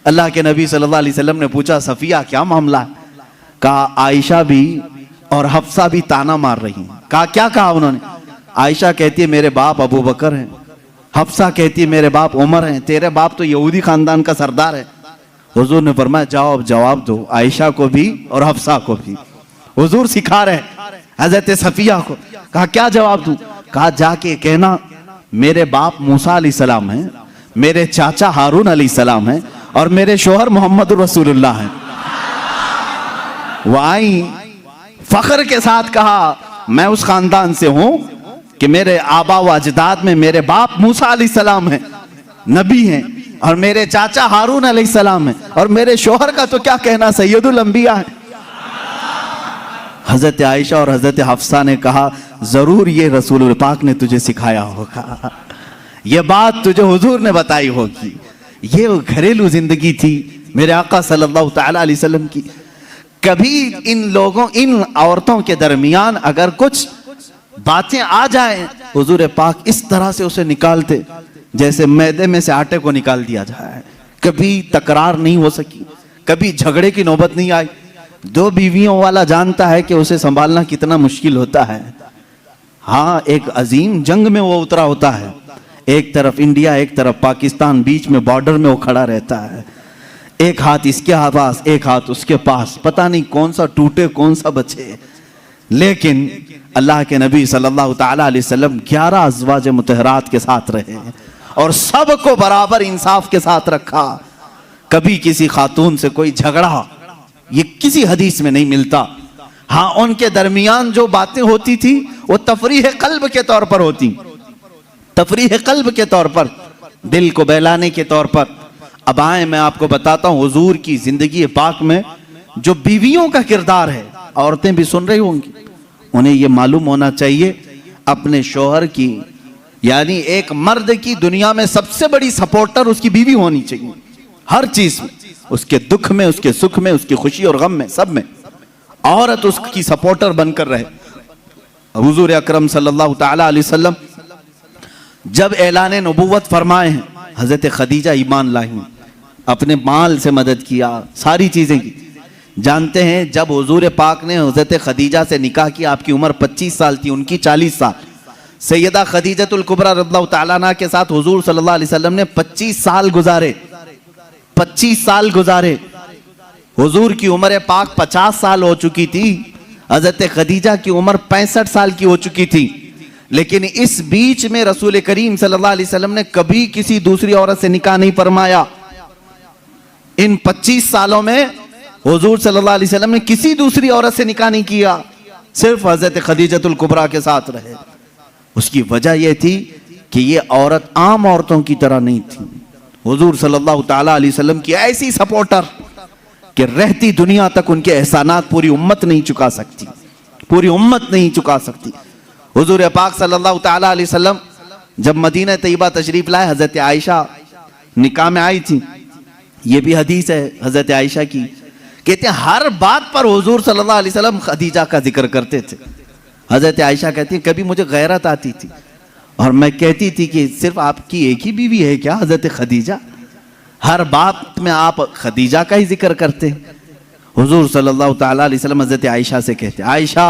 अल्लाह के नबी सल्लल्लाहु अलैहि वसल्लम ने पूछा सफिया क्या मामला है? कहा आयशा भी और हफ्सा भी ताना मार रही हैं। कहा क्या कहा उन्होंने? आयशा कहती है मेरे बाप अबू बकर हैं, हफ्सा कहती है मेरे बाप उमर हैं, तेरे बाप तो यहूदी खानदान का सरदार है। हुजूर ने फरमाया जाओ अब जवाब दो, आयशा को भी और हफ्सा को भी। हुजूर सिखा रहे हजरत सफिया को। कहा क्या जवाब दूं? कहा जाके कहना मेरे बाप मूसा अलैहिस्सलाम हैं, मेरे चाचा हारून अलैहिस्सलाम हैं और मेरे शोहर मोहम्मद रसूलुल्लाह हैं। वो आई फख्र के साथ कहा मैं उस खानदान से हूं कि मेरे आबा व अजदाद में मेरे बाप मूसा अलैहिस्सलाम हैं, नबी हैं, और मेरे चाचा हारून अलैहिस्सलाम हैं, और मेरे शोहर का तो क्या कहना सैयदुल अंबिया है। हजरत आयशा और हजरत हफ्सा ने कहा जरूर ये रसूल पाक ने तुझे सिखाया होगा, ये बात तुझे हुजूर ने बताई होगी। ये घरेलू जिंदगी थी मेरे आका सल्लल्लाहु ताला अलैहि वसल्लम की। कभी इन लोगों, इन औरतों के दरमियान अगर कुछ बातें आ जाएं, हुजूर पाक इस तरह से उसे निकालते जैसे मैदे में से आटे को निकाल दिया जाए। कभी तकरार नहीं हो सकी, कभी झगड़े की नौबत नहीं आई। दो बीवियों वाला जानता है कि उसे संभालना कितना मुश्किल होता है। हाँ, एक अजीम जंग में वो उतरा होता है, एक तरफ इंडिया एक तरफ पाकिस्तान, बीच में बॉर्डर में वो खड़ा रहता है। एक हाथ इसके पास एक हाथ उसके पास, पता नहीं कौन सा टूटे कौन सा बचे। लेकिन अल्लाह के नबी सल्लल्लाहु ताला अलैहि वसल्लम 11 अज़वाज मुतहरात के साथ रहे और सबको बराबर इंसाफ के साथ रखा। कभी किसी खातून से कोई झगड़ा ये किसी हदीस में नहीं मिलता। हाँ, उनके दरमियान जो बातें होती थी वो तफरीह कल्ब के तौर पर होती, तफरीह कल्ब के तौर पर, दिल को बहलाने के तौर पर। अब आए मैं आपको बताता हूं हुजूर की जिंदगी पाक में जो बीवियों का किरदार है। औरतें भी सुन रही होंगी, उन्हें यह मालूम होना चाहिए अपने शोहर की, यानी एक मर्द की दुनिया में सबसे बड़ी सपोर्टर उसकी बीवी होनी चाहिए। हर चीज में, उसके दुख में, उसके सुख में, उसकी खुशी और गम में, सब में औरत उसकी सपोर्टर बनकर रहे। हुजूर अकरम सल्लल्लाहु ताला अलैहि वसल्लम जब ऐलान नबुव्वत फरमाए हैं, हजरत खदीजा ईमान लाई, अपने माल से मदद किया, सारी चीजें की। जानते हैं जब हुजूर पाक ने हजरत खदीजा से निकाह किया, आपकी उम्र 25 साल थी, उनकी 40 साल। सैयदा खदीजतुल कुबरा रज़ियल्लाहु ताला अन्हा के साथ हुजूर सल्लल्लाहु अलैहि वसल्लम ने 25 साल गुजारे, 25 साल गुजारे। हुजूर की उम्र पाक 50 साल हो चुकी थी, हजरत खदीजा की उम्र 65 साल की हो चुकी थी। लेकिन इस बीच में रसूल करीम सल्लल्लाहु अलैहि वसल्लम ने कभी किसी दूसरी औरत से निकाह नहीं फरमाया। इन 25 सालों में हुजूर सल्लल्लाहु अलैहि वसल्लम ने किसी दूसरी औरत से निकाह नहीं किया, सिर्फ हजरत खदीजतुल कुबरा के साथ रहे। उसकी वजह यह थी कि ये औरत आम औरतों की तरह नहीं थी। हुजूर सल्लल्लाहु ताला अलैहि वसल्लम की ऐसी सपोर्टर कि रहती दुनिया तक उनके एहसानात पूरी उम्मत नहीं चुका सकती, पूरी उम्मत नहीं चुका सकती। हुजूर पाक सल्लल्लाहु ताला अलैहि वसल्लम जब मदीना तैयबा तशरीफ लाए, हजरत आयशा निकाह में आई थी। ये भी हदीस है हजरत आयशा की, कहते हैं हर बात पर हुजूर सल्लल्लाहु अलैहि वसल्लम खदीजा का जिक्र करते थे। हजरत आयशा कहती है कभी मुझे गैरत आती थी और मैं कहती थी कि सिर्फ आपकी एक ही बीवी है क्या हजरत खदीजा, हर बात में आप खदीजा का ही जिक्र करते हैं। हुजूर सल्लल्लाहु ताला अलैहि वसल्लम हजरत आयशा से कहते, आयशा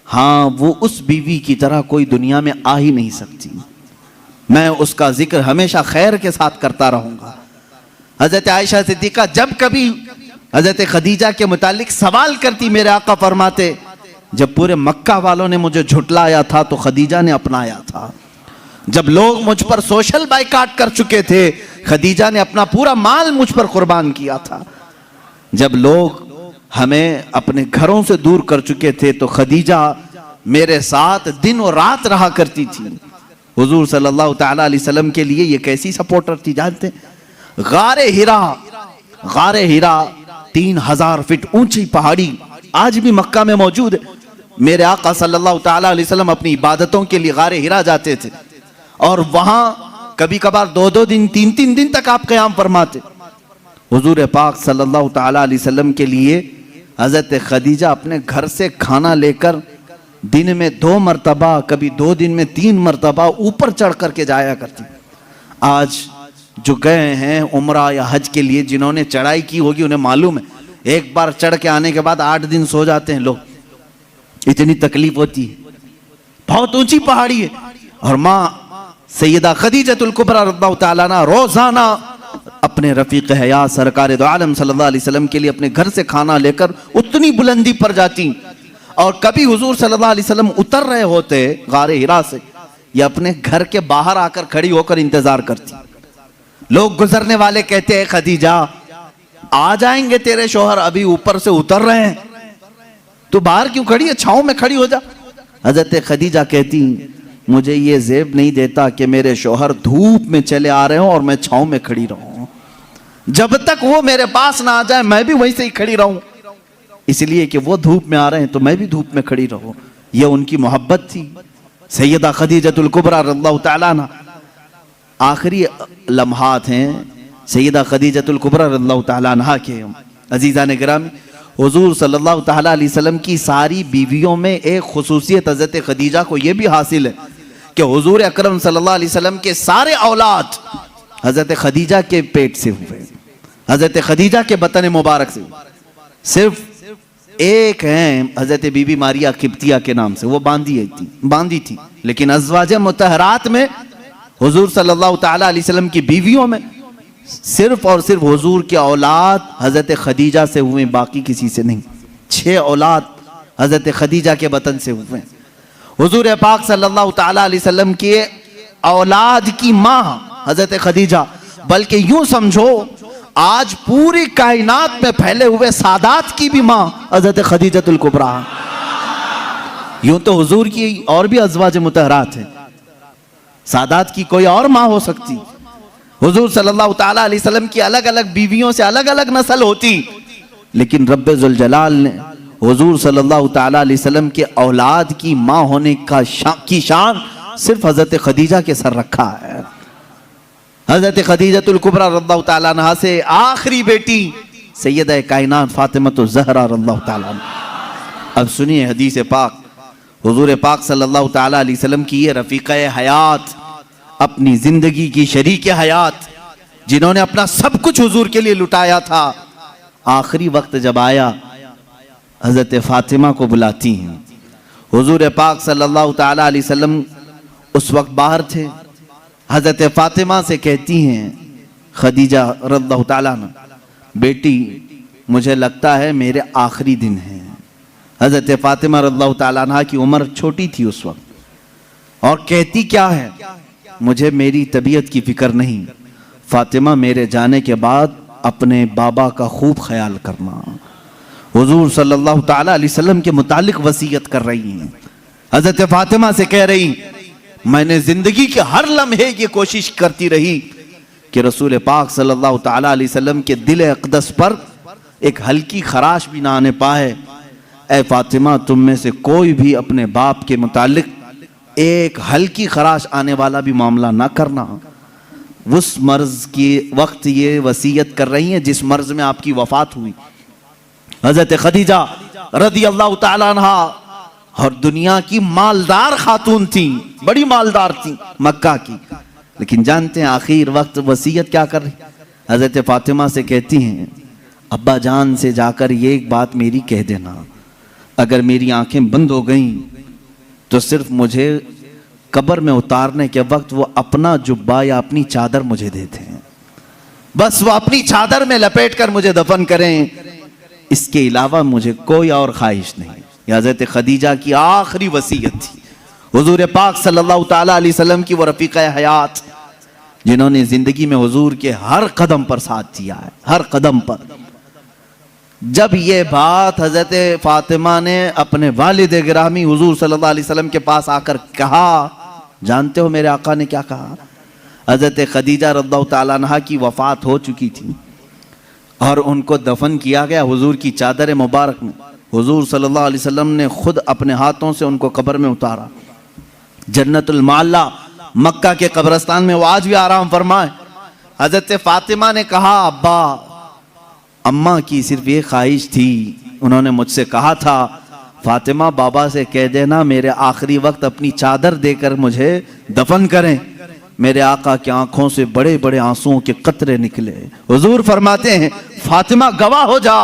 हाँ वो उस बीवी की तरह कोई दुनिया में आ ही नहीं सकती, मैं उसका जिक्र हमेशा खैर के साथ करता रहूंगा। हजरत आयशा सिद्दीका जब कभी हजरत खदीजा के मुतालिक सवाल करती, मेरे आका फरमाते जब पूरे मक्का वालों ने मुझे झुटलाया था तो खदीजा ने अपनाया था, जब लोग मुझ पर सोशल बाइकाट कर चुके थे खदीजा ने अपना पूरा माल मुझ पर कुर्बान किया था, जब लोग हमें अपने घरों से दूर कर चुके थे तो खदीजा मेरे साथ दिन और रात रहा करती थी। हुजूर सल्लल्लाहु ताला अलैहि वसल्लम के लिए ये कैसी सपोर्टर थी जानते? गारे हिरा 3000 फीट ऊंची पहाड़ी आज भी मक्का में मौजूद है। मेरे आका सल्लल्लाहु ताला अलैहि वसल्लम अपनी इबादतों के लिए गारे हिरा जाते थे और वहां कभी कभार 2-2 दिन 3-3 दिन तक आप क़याम फरमाते। हुजूर पाक सल्लल्लाहु ताला अलैहि वसल्लम के लिए हजरत खदीजा अपने घर से खाना लेकर दिन में 2 मरतबा, कभी 2 दिन में 3 मरतबा ऊपर चढ़ करके जाया करती। आज जो गए हैं उम्रा या हज के लिए, जिन्होंने चढ़ाई की होगी उन्हें मालूम है, एक बार चढ़ के आने के बाद 8 दिन सो जाते हैं लोग, इतनी तकलीफ होती है। बहुत ऊंची पहाड़ी है और माँ सैयदा खदीजतुल कुबरा रज़ियल्लाहु ताला अन्हा रोजाना अपने रफीक हयात सरकार दो आलम सल्लल्लाहु अलैहि वसल्लम के लिए अपने घर से खाना लेकर उतनी बुलंदी पर जाती। और कभी हुजूर सल्लल्लाहु अलैहि वसल्लम उतर रहे होते गारे हिरा से, या अपने घर के बाहर आकर खड़ी होकर इंतजार करती। लोग गुजरने वाले कहते हैं खदीजा आ जाएंगे तेरे शोहर, अभी ऊपर से उतर रहे हैं, तो बाहर क्यों खड़ी है, छांव में खड़ी हो जा। हजरत खदीजा कहती मुझे ये ज़ेब नहीं देता कि मेरे शोहर धूप में चले आ रहे हो और मैं छांव में खड़ी रहूं, जब तक वो मेरे पास ना आ जाए मैं भी वहीं से ही खड़ी रहूं, इसलिए कि वो धूप में आ रहे हैं तो मैं भी धूप में खड़ी रहूं। ये उनकी मोहब्बत थी सैयदा खदीजतुल कुबरा रज़ियल्लाहु ताला अन्हा। आखिरी लम्हात हैं सैयदा खदीजतुल कुबरा रज़ियल्लाहु ताला अन्हा के। अजीज़ान गिरामी, हुजूर सल्लल्लाहु ताला अलैहि वसल्लम की सारी बीवियों में एक खुसूसियत हजरत खदीजा को यह भी हासिल है कि हुजूर अकरम सल्लल्लाहु अलैहि वसल्लम के सारे औलाद हजरत खदीजा के पेट से हुए, हजरत खदीजा के बतन मुबारक से। सिर्फ एक हैं हजरत बीबी मारिया किब्तिया के नाम से, वो बांदी थी, लेकिन अज़वाज मुतहरात में हुजूर सल्लल्लाहु ताला अलैहि वसल्लम की बीवियों में सिर्फ और सिर्फ हुजूर के औलाद हजरत खदीजा से हुए, बाकी किसी से नहीं। 6 औलाद हजरत खदीजा के बतन से हुए। हुजूर पाक सल्लल्लाहु ताला अलैहि वसल्लम के औलाद की माँ हजरत खदीजा, बल्कि यूं समझो आज पूरी कायनात में फैले हुए सादात की भी माँ हजरत खदीजतुल कुबरा। यूं तो हुजूर की और भी अज़वाज मुतहरात है, सादात की कोई और माँ हो सकती। हुजूर सल्लल्लाहु ताला अलैहि वसल्लम की अलग अलग बीवियों से अलग अलग नस्ल होती, लेकिन रब्बे जुल जलाल ने हुजूर सल्लल्लाहु ताला अलैहि वसल्लम के औलाद की माँ होने की शान सिर्फ हजरत खदीजा के सर रखा है। हजरत खदीजतुल कुबरा रज़ियल्लाहु ताला अन्हा से आखिरी बेटी सैयदा कायनात फातिमा ज़हरा रज़ियल्लाहु ताला अन्हा। अब सुनिए हदीस पाक, हुजूर पाक सल्लल्लाहु ताला अलैहि वसल्लम की ये रफ़ीक़ा हयात, अपनी जिंदगी की शरीक हयात, जिन्होंने अपना सब कुछ हुजूर के लिए लुटाया था, आखिरी वक्त जब आया हजरत फातिमा को बुलाती हैं। हुजूर पाक सल्लल्लाहु ताला अलैहि वसल्लम उस वक्त बाहर थे। हजरत फातिमा से कहती हैं खदीजा रज़ियल्लाहु ताला अन्हा, बेटी मुझे लगता है मेरे आखिरी दिन हैं। हजरत फातिमा रज़ियल्लाहु ताला अन्हा की उम्र छोटी थी उस वक्त, और कहती क्या है, मुझे मेरी तबीयत की फिक्र नहीं, फातिमा मेरे जाने के बाद अपने बाबा का खूब ख्याल करना। हुजूर सल्लल्लाहु ताला अलैहि वसल्लम के मुतालिक वसीयत कर रही हैं। हजरत फातिमा से कह रही, मैंने जिंदगी के हर लम्हे ये कोशिश करती रही कि रसूल पाक सल्लल्लाहु ताला अलैहि वसल्लम के दिल अक़दस पर एक हल्की खराश भी ना आने पाए। ए फातिमा, तुम में से कोई भी अपने बाप के मुतालिक एक हल्की खराश आने वाला भी मामला ना करना। उस मर्ज की वक्त ये वसीयत कर रही हैं जिस मर्ज में आपकी वफात हुई। हजरत खदीजा रदी अल्लाह ताला अन्हा और दुनिया की मालदार खातून थी, बड़ी मालदार थी मक्का की, लेकिन जानते हैं आखिर वक्त वसीयत क्या कर रही? हजरत फातिमा से कहती हैं, अब्बा जान से जाकर ये एक बात मेरी कह देना, अगर मेरी आंखें बंद हो गईं तो सिर्फ मुझे कब्र में उतारने के वक्त वो अपना जुब्बा या अपनी चादर मुझे देते हैं, बस वो अपनी चादर में लपेट कर मुझे दफन करें, इसके अलावा मुझे कोई और ख्वाहिश नहीं। हज़रत खदीजा की आखिरी वसीयत थी। हुजूर पाक सल्लल्लाहु ताला अलैहि वसल्लम की वो रफ़ीक़ा हयात जिन्होंने जिंदगी में हुजूर के हर कदम पर साथ दिया है, हर कदम पर। जब ये बात हज़रत फातिमा ने अपने वालिद गिरामी हुजूर सल्लल्लाहु अलैहि वसल्लम के पास आकर कहा, जानते हो मेरे आका ने क्या कहा? हज़रत खदीजा रज़ियल्लाहु ताला अन्हा की वफ़ात हो चुकी थी और उनको दफन किया गया हुजूर की चादर मुबारक में। हुजूर सल्लल्लाहु अलैहि वसल्लम ने खुद अपने हाथों से उनको कब्र में उतारा। जन्नतुल माला मक्का के कब्रिस्तान में वो आज भी आराम फरमाए। हज़रत फातिमा ने कहा, अब्बा अम्मा की सिर्फ ये ख्वाहिश थी, उन्होंने मुझसे कहा था, फातिमा बाबा से कह देना मेरे आखिरी वक्त अपनी चादर देकर मुझे दफन करें। मेरे आका की आंखों से बड़े बड़े आंसुओं के कतरे निकले। हुजूर फरमाते हैं, फातिमा गवाह हो जा,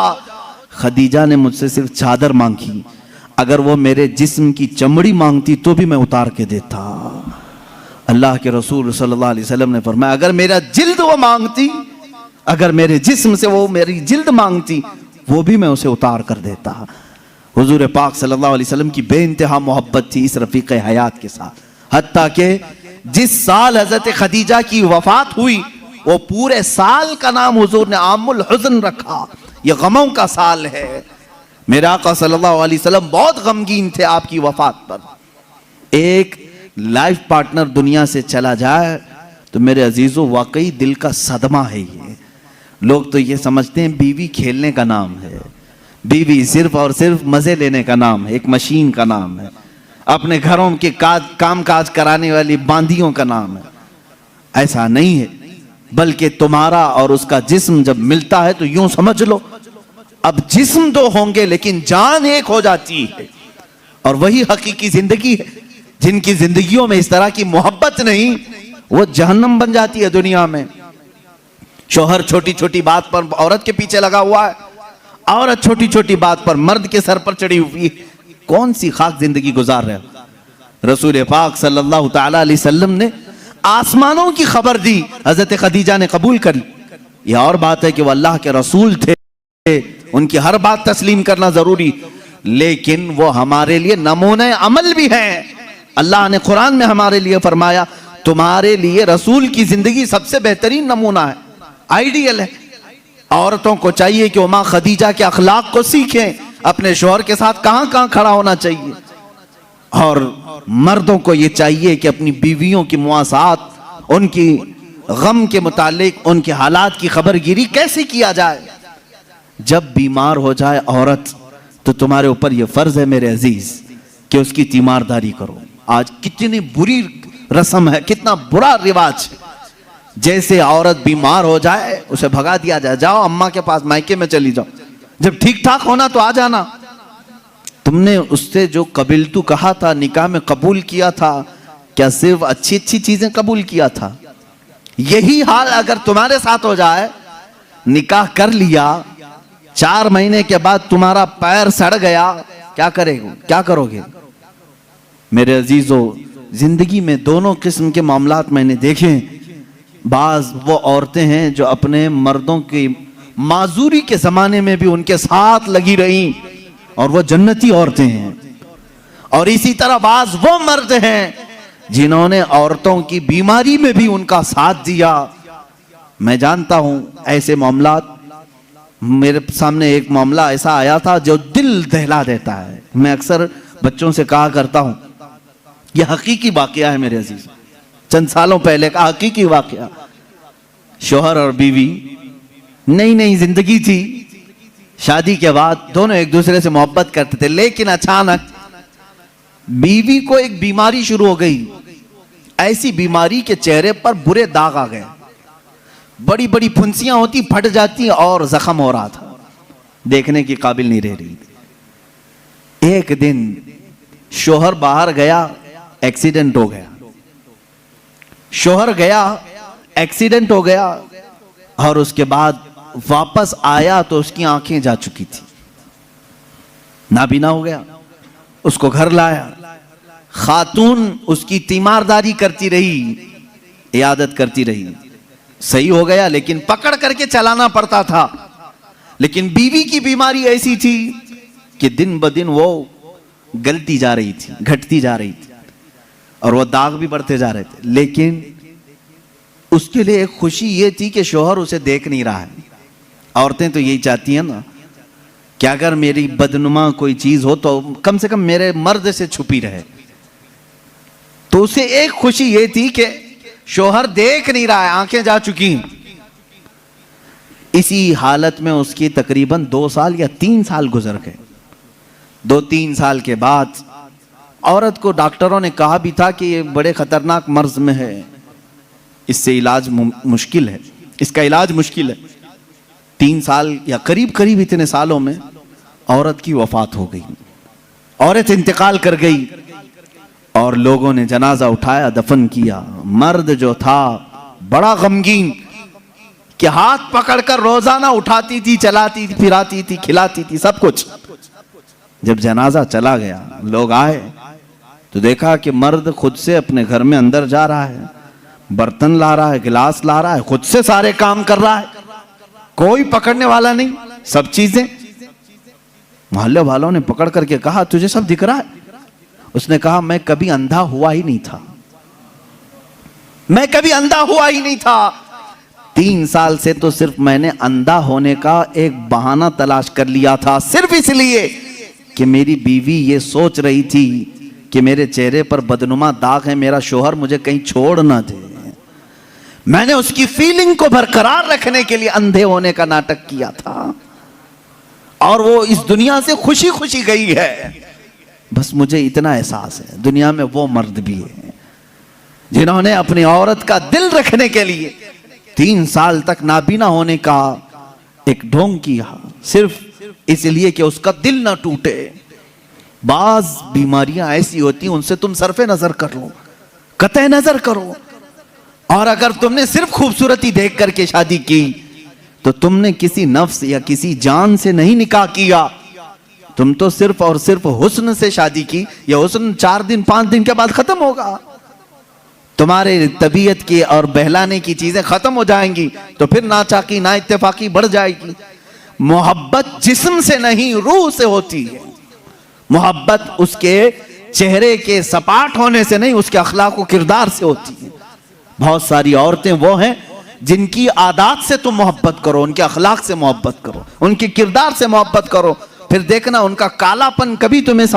खदीजा ने मुझसे सिर्फ चादर मांगी, अगर वो मेरे जिस्म की चमड़ी मांगती तो भी मैं उतार के देता। अल्लाह के रसूल सल्लल्लाहु अलैहि वसल्लम ने फरमाया, अगर मेरा जिल्द वो मांगती, अगर मेरे जिस्म से वो मेरी जिल्द मांगती, वो भी मैं उसे उतार कर देता। हुजूर पाक सल्लल्लाहु अलैहि वसल्लम की बेइंतहा मोहब्बत थी इस रफ़ीक़े हयात के साथ। हत्ता के जिस साल हज़रत खदीजा की वफात हुई वो पूरे साल का नाम हुजूर ने आमुल हुज़्न रखा, ये गमों का साल है। मेरे आका सल्लल्लाहु अलैहि वसल्लम बहुत गमगीन थे आपकी वफात पर। एक लाइफ पार्टनर दुनिया से चला जाए तो मेरे अजीजों वाकई दिल का सदमा है ये। लोग तो ये समझते हैं बीवी खेलने का नाम है, बीवी सिर्फ और सिर्फ मजे लेने का नाम है, एक मशीन का नाम है, अपने घरों के काम काज कराने वाली बांदियों का नाम है। ऐसा नहीं है, बल्कि तुम्हारा और उसका जिस्म जब मिलता है तो यूं समझ लो अब जिस्म दो होंगे लेकिन जान एक हो जाती है। और वही हकीकी जिंदगी है। जिनकी जिंदगियों में इस तरह की मोहब्बत नहीं वो जहन्नम बन जाती है दुनिया में। शोहर छोटी छोटी बात पर औरत के पीछे लगा हुआ है, औरत छोटी छोटी बात पर मर्द के सर पर चढ़ी हुई है। कौन सी खाक जिंदगी गुजार रहे हो? रसूल पाक सल्लल्लाहु ताला अलैहि वसल्लम ने आसमानों की खबर दी, हजरत खदीजा ने कबूल कर ली। यह और बात है कि वो अल्लाह के रसूल थे, उनकी हर बात तस्लीम करना जरूरी, लेकिन वो हमारे लिए नमूने अमल भी हैं। अल्लाह ने कुरान में हमारे लिए फरमाया, तुम्हारे लिए रसूल की जिंदगी सबसे बेहतरीन नमूना है, आइडियल है। औरतों को चाहिए कि वो माँ खदीजा के अखलाक को सीखें, अपने शौहर के साथ कहां कहां खड़ा होना चाहिए। और मर्दों को ये चाहिए कि अपनी बीवियों की मुआसात, उनकी गम के मुतालिक उनके हालात की खबरगिरी कैसे किया जाए। जब बीमार हो जाए औरत तो तुम्हारे ऊपर यह फर्ज है मेरे अजीज कि उसकी तीमारदारी करो। आज कितनी बुरी रस्म है, कितना बुरा रिवाज है। जैसे औरत बीमार हो जाए उसे भगा दिया जाए, जाओ अम्मा के पास, मायके में चली जाओ, जब ठीक ठाक होना तो आ जाना। तुमने उससे जो कबिलतू कहा था, निकाह में कबूल किया था, क्या सिर्फ अच्छी अच्छी चीजें कबूल किया था? यही हाल अगर तुम्हारे साथ हो जाए, निकाह कर लिया, 4 महीने के बाद तुम्हारा पैर सड़ गया, क्या करेगा, क्या करोगे? मेरे अजीजों, जिंदगी में दोनों किस्म के मामलात मैंने देखे। बाज वो औरतें हैं जो अपने मर्दों की माजूरी के जमाने में भी उनके साथ लगी रही और वो जन्नती औरतें हैं। और इसी तरह बाज वो मर्द हैं जिन्होंने औरतों की बीमारी में भी उनका साथ दिया। मैं जानता हूं ऐसे मामलात, मेरे सामने एक मामला ऐसा आया था जो दिल दहला देता है। मैं अक्सर बच्चों से कहा करता हूं, यह हकीकी वाकया है मेरे अजीज, चंद सालों पहले का हकीकी वाकया। शौहर और बीवी नई नई जिंदगी थी, शादी के बाद दोनों एक दूसरे से मोहब्बत करते थे, लेकिन अचानक बीवी को एक बीमारी शुरू हो गई, ऐसी बीमारी के चेहरे पर बुरे दाग आ गए, बड़ी बड़ी फुंसियां होती, फट जाती और जख्म हो रहा था, देखने की काबिल नहीं रह रही थी। एक दिन शोहर बाहर गया, एक्सीडेंट हो गया। शोहर गया, एक्सीडेंट हो गया, और उसके बाद वापस आया तो उसकी आंखें जा चुकी थी, नाबीना हो गया। उसको घर लाया, खातून उसकी तीमारदारी करती रही, इयादत करती रही, सही हो गया, लेकिन पकड़ करके चलाना पड़ता था। लेकिन बीवी की बीमारी ऐसी थी कि दिन ब दिन वो गलती जा रही थी, घटती जा रही थी, और वो दाग भी बढ़ते जा रहे थे। लेकिन उसके लिए एक खुशी ये थी कि शोहर उसे देख नहीं रहा है। औरतें तो यही चाहती हैं ना कि अगर मेरी बदनुमा कोई चीज हो तो कम से कम मेरे मर्द से छुपी रहे। तो उसे एक खुशी ये थी कि शोहर देख नहीं रहा है, आंखें जा चुकी। इसी हालत में उसकी तकरीबन 2 साल या 3 साल गुजर गए। 2-3 साल के बाद औरत को डॉक्टरों ने कहा भी था कि ये बड़े खतरनाक मर्ज में है, इससे इलाज मुश्किल है, इसका इलाज मुश्किल है। 3 साल या करीब करीब इतने सालों में औरत की वफात हो गई, औरत इंतकाल कर गई, और लोगों ने जनाजा उठाया, दफन किया। मर्द जो था बड़ा गमगीन कि हाथ पकड़कर रोजाना उठाती थी, चलाती थी, फिराती थी, खिलाती थी, सब कुछ। जब जनाजा चला गया, लोग आए तो देखा कि मर्द खुद से अपने घर में अंदर जा रहा है, बर्तन ला रहा है, गिलास ला रहा है, खुद से सारे काम कर रहा है, कोई पकड़ने वाला नहीं, सब चीजें। मोहल्ले वालों ने पकड़ करके कहा, तुझे सब दिख रहा है? उसने कहा, मैं कभी अंधा हुआ ही नहीं था, मैं कभी अंधा हुआ ही नहीं था। 3 साल से तो सिर्फ मैंने अंधा होने का एक बहाना तलाश कर लिया था, सिर्फ इसलिए कि मेरी बीवी ये सोच रही थी कि मेरे चेहरे पर बदनुमा दाग है, मेरा शोहर मुझे कहीं छोड़ ना दे। मैंने उसकी फीलिंग को बरकरार रखने के लिए अंधे होने का नाटक किया था, और वो इस दुनिया से खुशी खुशी गई है। बस मुझे इतना एहसास है, दुनिया में वो मर्द भी है जिन्होंने अपनी औरत का दिल रखने के लिए 3 साल तक नाबीना होने का एक ढोंग किया, सिर्फ इसलिए कि उसका दिल ना टूटे। बाज बीमारियां ऐसी होती हैं, उनसे तुम सरफे नजर कर लो, कतई नजर करो। और अगर तुमने सिर्फ खूबसूरती देख करके शादी की तो तुमने किसी नफ्स या किसी जान से नहीं निकाह किया, तुम तो सिर्फ और सिर्फ हुस्न से शादी की। यह हुस्न 4 दिन 5 दिन के बाद खत्म होगा, तुम्हारे तबीयत की और बहलाने की चीजें खत्म हो जाएंगी, तो फिर ना चाकी ना इत्तेफाकी बढ़ जाएगी। मोहब्बत जिस्म से नहीं, रूह से होती है। मोहब्बत उसके चेहरे के सपाट होने से नहीं, उसके अखलाक व किरदार से होती है। बहुत सारी औरतें वो हैं जिनकी आदत से तुम मोहब्बत करो, उनके अखलाक से मोहब्बत करो, उनके किरदार से मोहब्बत करो, फिर देखना उनका कालापन कभी तुम्हें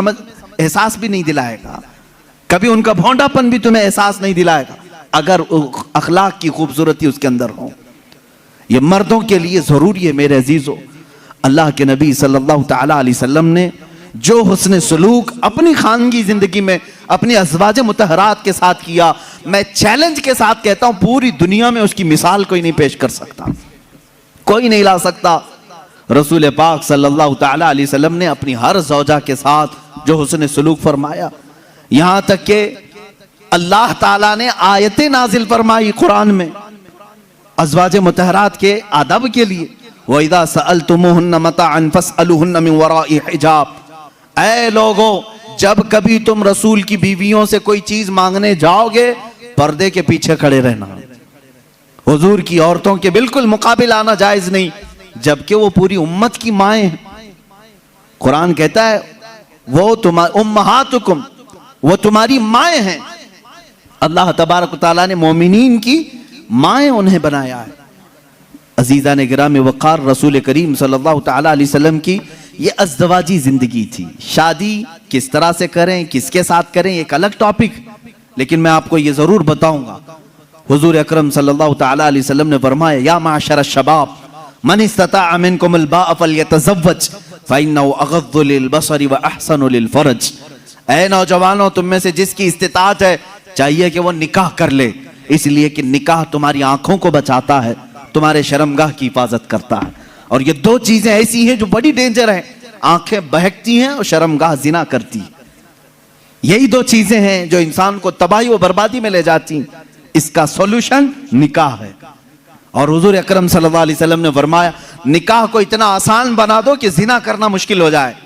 एहसास भी नहीं दिलाएगा, कभी उनका भोंडापन भी तुम्हें एहसास नहीं दिलाएगा, अगर अखलाक की खूबसूरती उसके अंदर हो। ये मर्दों के लिए जरूरी है मेरे अजीजों। अल्लाह के नबी सल्लल्लाहु तआला अलैहि वसल्लम ने जो हुस्न सलूक अपनी खानगी जिंदगी में अपनी अज़वाज मुतहरात के साथ किया, मैं चैलेंज के साथ कहता हूं पूरी दुनिया में उसकी मिसाल कोई नहीं पेश कर सकता, कोई नहीं ला सकता। रसूल पाक सल्लल्लाहु तआला अलैहि वसल्लम ने अपनी हर ज़ौजा के साथ जो हुस्न सलूक फरमाया, यहां तक कि अल्लाह ताला ने आयतें नाजिल फरमाई कुरान में अज़वाज मुतहरात के आदब के लिए। वइज़ा सअलतुमुहुन्ना मताअन फस्अलूहुन्ना मिन वराइ हिजाब, ऐ लोगों जब कभी तुम रसूल की बीवियों से कोई चीज मांगने जाओगे, पर्दे के पीछे खड़े रहना। हुजूर की औरतों के बिल्कुल मुकाबिल आना जायज नहीं, जबकि वो पूरी उम्मत की माएं हैं। कुरान कहता है वो तुम्हारी उम्महातुकुम, वो तुम्हारी माएं हैं। अल्लाह तबारक व तआला ने मोमिनीन की माएं उन्हें बनाया है। अजीजा ने गिराम वक़ार रसूल करीम सल्लल्लाहु तआला अलैहि वसल्लम की ये अज़दवाजी जिंदगी थी। शादी किस तरह से करें, किसके साथ करें, एक अलग टॉपिक, लेकिन मैं आपको ये जरूर बताऊंगा। हुजूर अकरम सल्लल्लाहु तआला अलैहि वसल्लम ने फरमाया, या माशर शबाब मन इस्तताअ मिनकुमुल बाअ फल्यतज़व्वज फ़इन्नहु अग़ज़्ज़ु लिलबसरि व अहसनु लिलफ़रज। ऐ नौजवानों, तुम में से जिसकी इस्तिताअत है चाहिए कि वो निकाह कर ले, इसलिए कि निकाह तुम्हारी आंखों को बचाता है, तुम्हारे शर्मगाह की हिफाजत करता है। और ये दो चीजें ऐसी हैं जो बड़ी डेंजर है, आंखें बहकती हैं और शर्मगाह जिना करती है। यही दो चीजें हैं जो इंसान को तबाही और बर्बादी में ले जाती। इसका सॉल्यूशन निकाह है। और हुजूर अकरम सल्लल्लाहु अलैहि वसल्लम ने फरमाया, निकाह को इतना आसान बना दो कि जिना करना मुश्किल हो जाए।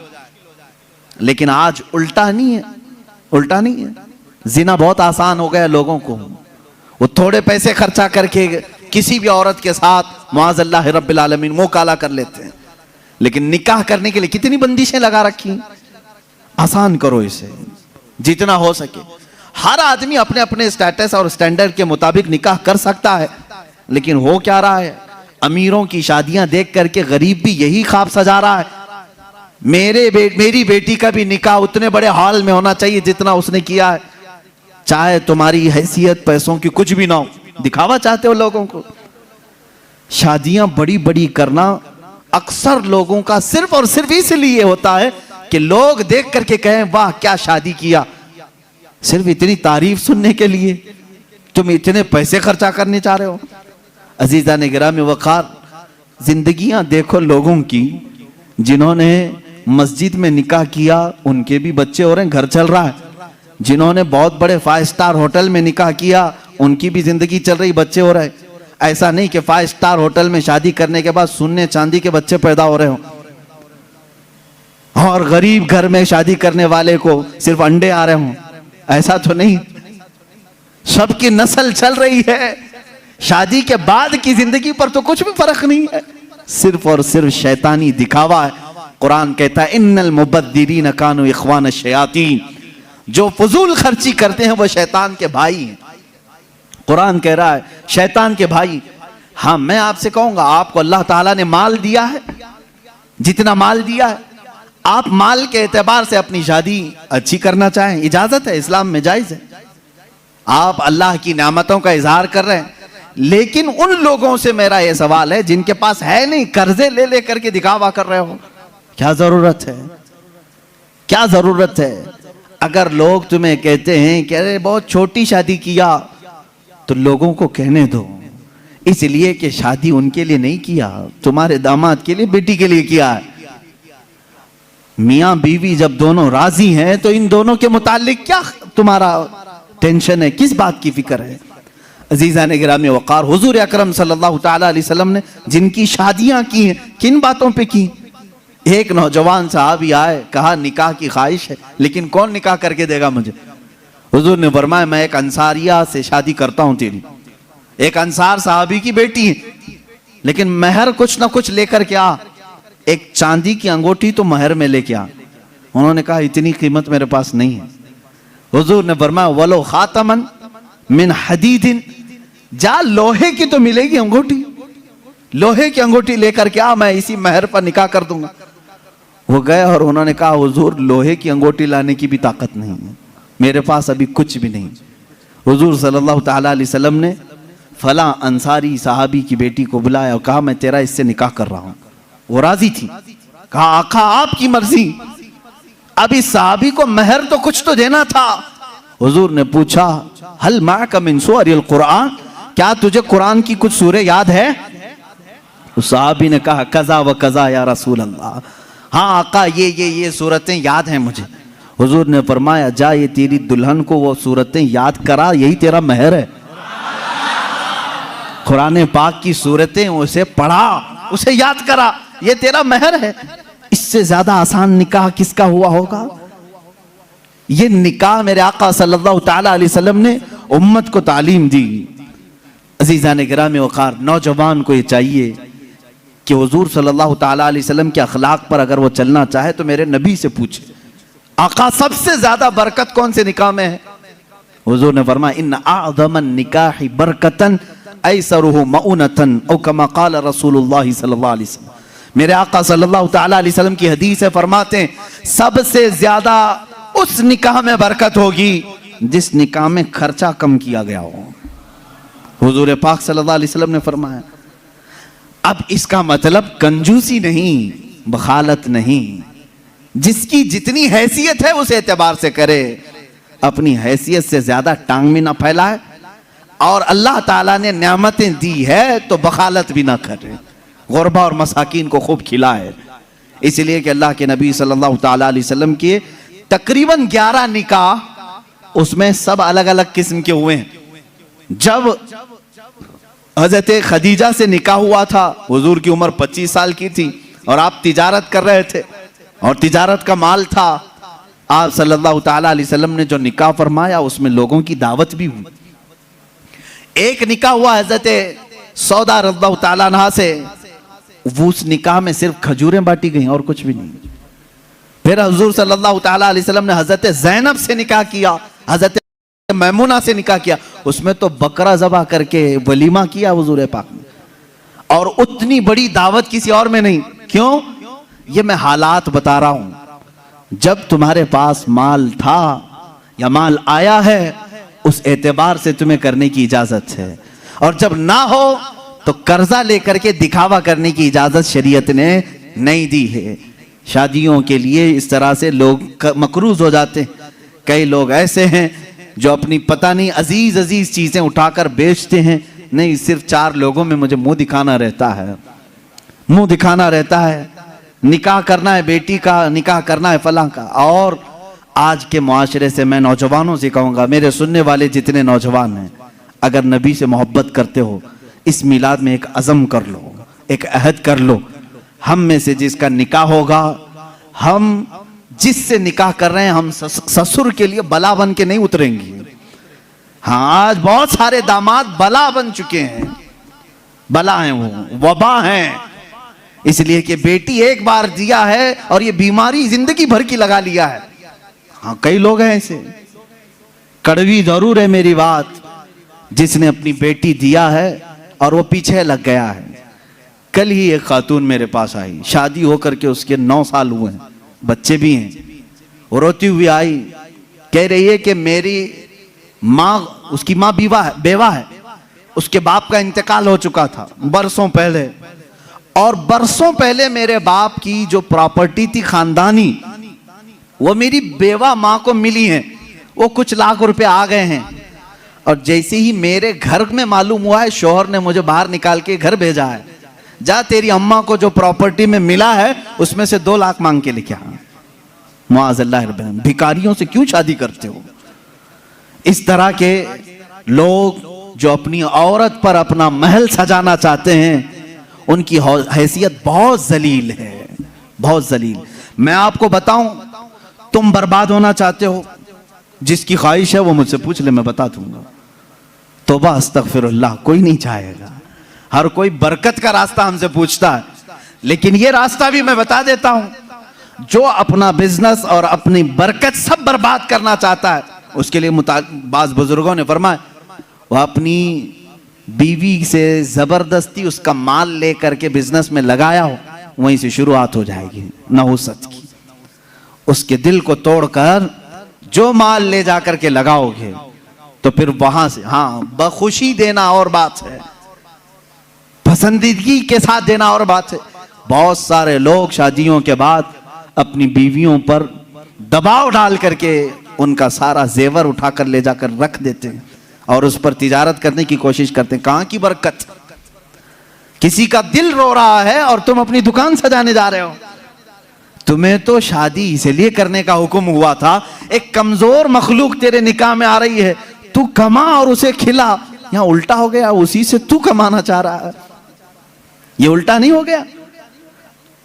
लेकिन आज उल्टा नहीं है, उल्टा नहीं है। जिना बहुत आसान हो गया लोगों को। वो थोड़े पैसे खर्चा करके किसी भी औरत के साथ मुआज़ल्लाह रब्बिल आलमीन मुंह काला कर लेते हैं। लेकिन निकाह करने के लिए कितनी बंदिशें लगा रखी। आसान करो इसे जितना हो सके। हर आदमी अपने अपने स्टेटस और स्टैंडर्ड के मुताबिक निकाह कर सकता है। लेकिन हो क्या रहा है, अमीरों की शादियां देख करके गरीब भी यही ख्वाब सजा रहा है, मेरी बेटी का भी निकाह उतने बड़े हॉल में होना चाहिए जितना उसने किया है, चाहे तुम्हारी हैसियत पैसों की कुछ भी ना हो। दिखावा चाहते हो लोगों को। शादियां बड़ी बड़ी करना अक्सर लोगों का सिर्फ और सिर्फ इसलिए होता है कि लोग देख करके कहें वाह क्या शादी किया। सिर्फ इतनी तारीफ सुनने के लिए तुम इतने पैसे खर्चा करने चाह रहे हो। अजीजा ने गिरामी वकार, जिंदगियां देखो लोगों की, जिन्होंने मस्जिद में निकाह किया उनके भी बच्चे हो रहे हैं, घर चल रहा है। जिन्होंने बहुत बड़े 5 स्टार होटल में निकाह किया उनकी भी जिंदगी चल रही, बच्चे हो रहे। ऐसा नहीं कि 5 स्टार होटल में शादी करने के बाद सोने चांदी के बच्चे पैदा हो रहे हो और गरीब घर में शादी करने वाले को सिर्फ अंडे आ रहे हों। ऐसा तो नहीं, सबकी नस्ल चल रही है। शादी के बाद की जिंदगी पर तो कुछ भी फर्क नहीं है, सिर्फ और सिर्फ शैतानी दिखावा है। कुरान कहता है इन्नल मुबद्दिरीन कानू इख्वान शयातीन, जो फजूल खर्ची करते हैं वो शैतान के भाई हैं। कुरान कह रहा है शैतान के भाई। हाँ, मैं आपसे कहूंगा, आपको अल्लाह ताला ने माल दिया है, जितना माल दिया है, आप माल के एतबार से अपनी शादी अच्छी करना चाहें, इजाजत है, इस्लाम में जायज है। आप अल्लाह की नेमतों का इजहार कर रहे हैं। लेकिन उन लोगों से मेरा यह सवाल है जिनके पास है नहीं, कर्जे ले ले करके दिखावा कर रहे हो, क्या जरूरत है, क्या जरूरत है। अगर लोग तुम्हें कहते हैं कि अरे बहुत छोटी शादी किया, तो लोगों को कहने दो, इसलिए कि शादी उनके लिए नहीं किया, तुम्हारे दामाद के लिए, बेटी के लिए किया है। मियां बीवी जब दोनों राजी हैं तो इन दोनों के मुतालिक क्या तुम्हारा टेंशन है, किस बात की फिक्र है। अजीजा ने गिरामी वकार, हुजूर अकरम सल्लल्लाहु ताला अलैहि वसल्लम ने जिनकी शादियां की हैं, किन बातों पे की। एक नौजवान साहब आए, कहा निकाह की ख्वाहिश है, लेकिन कौन निकाह करके देगा मुझे। हुजूर ने फरमाया मैं एक अंसारिया से शादी करता हूं तेरी, एक अंसार साहबी की बेटी है, लेकिन महर कुछ ना कुछ लेकर के आ, एक चांदी की अंगूठी तो महर में लेके आ। उन्होंने कहा इतनी कीमत मेरे पास नहीं है। हुजूर ने फरमाया वलो खातमन मिन हदीदिन, जा लोहे की तो मिलेगी अंगूठी, लोहे की अंगूठी लेकर के आ, मैं इसी महर पर निकाह कर दूंगा। वो गए और उन्होंने कहा हुजूर लोहे की अंगूठी लाने की भी ताकत नहीं है, मेरे पास अभी कुछ भी नहीं। हुजूर सल्लल्लाहु ताला अलैहि वसल्लम ने फला अंसारी साहबी की बेटी को बुलाया और कहा मैं तेरा इससे निकाह कर रहा हूं। वो राजी थी। कहा आका आपकी मर्जी। अब इस साहबी को महर तो कुछ तो देना था। हुजूर ने पूछा हल माका मिन सूरिल कुरान, क्या तुझे कुरान की कुछ सूरे याद है। उस साहबी ने कहा कज़ा व कज़ा या रसूल अल्लाह, हाँ आका ये सूरतें याद हैं मुझे। हुजूर ने फरमाया जा ये तेरी दुल्हन को वो सूरतें याद करा, यही तेरा महर है। कुरान पाक की सूरतें उसे पढ़ा, उसे याद करा, ये तेरा महर है। इससे ज्यादा आसान निकाह किसका हुआ होगा। ये निकाह मेरे आका सल्लल्लाहु ताला अलैहि वसल्लम ने उम्मत को तालीम दी। अजीज़ान गिरामी वक़ार, नौजवान को ये चाहिए कि हुजूर सल्लल्लाहु ताला अलैहि वसल्लम के अखलाक पर अगर वो चलना चाहे तो मेरे नबी से पूछे, आका सबसे ज्यादा बरकत कौन से निकाह में है। हुजूर ने फरमाया इन्न अअज़मन निकाहि बरकतन ऐसरुहु मऊनतन औ कमा क़ाल रसूलुल्लाह सल्लल्लाहु अलैहि वसल्लम। मेरे आका सल्लल्लाहु ताला अलैहि वसल्लम की हदीस है, फरमाते हैं सबसे ज्यादा उस निकाह में बरकत होगी जिस निकाह में खर्चा कम किया गया हो। हुजूर पाक सल्लल्लाहु अलैहि वसल्लम ने फरमाया। अब इसका मतलब कंजूसी नहीं, बखालत नहीं, जिसकी जितनी हैसियत है उस एतबार से करे, अपनी हैसियत से ज्यादा टांग भी ना फैलाए, और अल्लाह ताला ने नेमतें दी है तो बखालत भी ना करे, गुरबा और मसाकीन को खूब खिलाए। इसलिए कि अल्लाह के नबी सल्लल्लाहु ताला अलैहि वसल्लम के तकरीबन 11 निकाह, उसमें सब अलग अलग किस्म के हुए हैं। जब हजरत खदीजा से निकाह हुआ था, हुजूर की उम्र 25 साल की थी और आप तिजारत कर रहे थे और तिजारत का माल था। आप सल्लल्लाहु ताला अलैहि वसल्लम ने जो निकाह फरमाया उसमें लोगों की दावत भी हुई। एक निकाह हुआ हजरत सौदा रज़ियल्लाहु ताला अन्हा से, वो उस निकाह में सिर्फ खजूरें बांटी गई और कुछ भी नहीं। फिर हुजूर सल्लल्लाहु ताला अलैहि वसल्लम ने हजरत ज़ैनब से निकाह किया, हजरत मैमुना से निकाह किया, उसमें तो बकरा ज़बह करके वलीमा किया हुजूर पाक ने, और उतनी बड़ी दावत किसी और में नहीं। क्यों? ये मैं हालात बता रहा हूं। जब तुम्हारे पास माल था या माल आया है, उस एतबार से तुम्हें करने की इजाजत है, और जब ना हो तो कर्जा लेकर के दिखावा करने की इजाजत शरीयत ने नहीं दी है। शादियों के लिए इस तरह से लोग मकरूज हो जाते हैं। कई लोग ऐसे हैं जो अपनी पता नहीं अजीज अजीज चीजें उठाकर बेचते हैं, नहीं सिर्फ 4 लोगों में मुझे मुंह दिखाना रहता है, मुंह दिखाना रहता है, निकाह करना है बेटी का, निकाह करना है फलां का। और आज के मुआशरे से मैं नौजवानों से कहूंगा, मेरे सुनने वाले जितने नौजवान हैं, अगर नबी से मोहब्बत करते हो, इस मिलाद में एक अज़म कर लो, एक अहद कर लो, हम में से जिसका निकाह होगा, हम जिससे निकाह कर रहे हैं, हम ससुर के लिए बला बन के नहीं उतरेंगे। हाँ, आज बहुत सारे दामाद बला बन चुके हैं, बला हैं, वो वबा हैं, इसलिए कि बेटी एक बार दिया है और ये बीमारी जिंदगी भर की लगा लिया है। हाँ, कई लोग हैं ऐसे, कड़वी जरूर है मेरी बात, जिसने अपनी बेटी दिया है और वो पीछे लग गया है। कल ही एक खातून मेरे पास आई, शादी होकर के उसके 9 साल हुए हैं, बच्चे भी हैं, वो रोती हुई आई, कह रही है कि मेरी माँ, उसकी माँ बेवा है, उसके बाप का इंतकाल हो चुका था बरसों पहले, और बरसों पहले मेरे बाप की जो प्रॉपर्टी थी खानदानी, वो मेरी बेवा माँ को मिली है, वो कुछ लाख रुपए आ गए हैं। और जैसे ही मेरे घर में मालूम हुआ है, शोहर ने मुझे बाहर निकाल के घर भेजा है, जा तेरी अम्मा को जो प्रॉपर्टी में मिला है उसमें से 2 लाख मांग के लेके आ। मुआज़ल्लाह, भिखारियों से क्यों शादी करते हो? इस तरह के लोग जो अपनी औरत पर अपना महल सजाना चाहते हैं, उनकी हैसियत बहुत जलील है, बहुत जलील। मैं आपको बताऊं, तुम बर्बाद होना चाहते हो, जिसकी ख्वाहिश है वो मुझसे पूछ ले, मैं बता दूंगा। तौबा अस्तगफिरुल्लाह, कोई नहीं चाहेगा, हर कोई बरकत का रास्ता हमसे पूछता है, लेकिन ये रास्ता भी मैं बता देता हूं, जो अपना बिजनेस और अपनी बरकत सब बर्बाद करना चाहता है, उसके लिए बाज़ बुजुर्गों ने फरमाया, वह अपनी बीवी से जबरदस्ती उसका माल लेकर के बिजनेस में लगाया हो, वहीं से शुरुआत हो जाएगी नहुसत की। उसके दिल को तोड़कर जो माल ले जाकर के लगाओगे तो फिर वहां से, हाँ, बखुशी देना और बात है, पसंदीदगी के साथ देना और बात है। बहुत सारे लोग शादियों के बाद अपनी बीवियों पर दबाव डाल करके उनका सारा जेवर उठाकर ले जाकर रख देते हैं और उस पर तिजारत करने की कोशिश करते हैं। कहां की बरकत? किसी का दिल रो रहा है और तुम अपनी दुकान सजाने जा रहे हो। तुम्हें तो शादी इसलिए करने का हुक्म हुआ था, एक कमजोर मखलूक तेरे निकाह में आ रही है, तू कमा और उसे खिला। यहां उल्टा हो गया, उसी से तू कमाना चाह रहा है, ये उल्टा नहीं हो गया?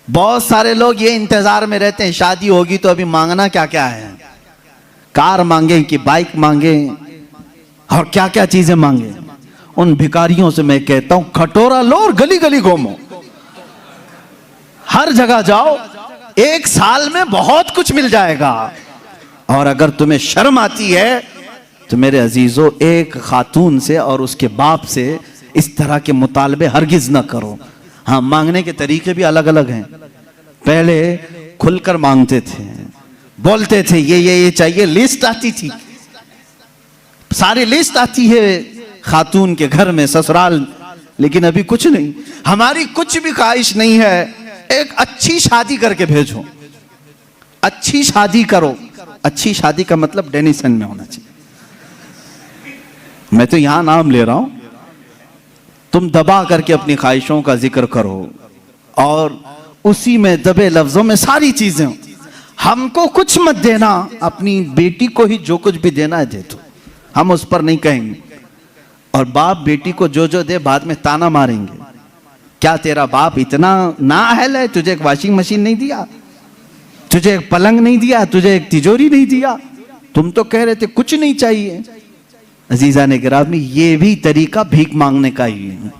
बहुत सारे लोग ये इंतजार में रहते हैं, शादी होगी तो अभी मांगना क्या क्या है, कार मांगे कि बाइक मांगे और क्या क्या चीजें मांगे। उन भिखारियों से मैं कहता हूं, खटोरा लो और गली गली घूमो, हर जगह जाओ, 1 साल में बहुत कुछ मिल जाएगा। और अगर तुम्हें शर्म आती है तो मेरे अजीजों, एक खातून से और उसके बाप से इस तरह के मुतालबे हरगिज ना करो। हाँ, मांगने के तरीके भी अलग अलग हैं। पहले खुलकर मांगते थे, बोलते थे ये चाहिए, लिस्ट आती थी, सारी लिस्ट आती है खातून के घर में, ससुराल। लेकिन अभी कुछ नहीं, हमारी कुछ भी ख्वाहिश नहीं है, एक अच्छी शादी करके भेजो, अच्छी शादी करो। अच्छी शादी का मतलब डेनिसन में होना चाहिए। मैं तो यहां नाम ले रहा हूं, तुम दबा करके अपनी ख्वाहिशों का जिक्र करो और उसी में दबे लफ्जों में सारी चीजें हो। हमको कुछ मत देना, अपनी बेटी को ही जो कुछ भी देना है दे दो, हम उस पर नहीं कहेंगे। और बाप बेटी को जो जो दे बाद में ताना मारेंगे, क्या तेरा बाप इतना नाअहल है, तुझे एक वॉशिंग मशीन नहीं दिया, तुझे एक पलंग नहीं दिया, तुझे एक तिजोरी नहीं दिया, तुम तो कह रहे थे कुछ नहीं चाहिए। अजीजा ने गिरामी, ये भी तरीका भीख मांगने का ही है।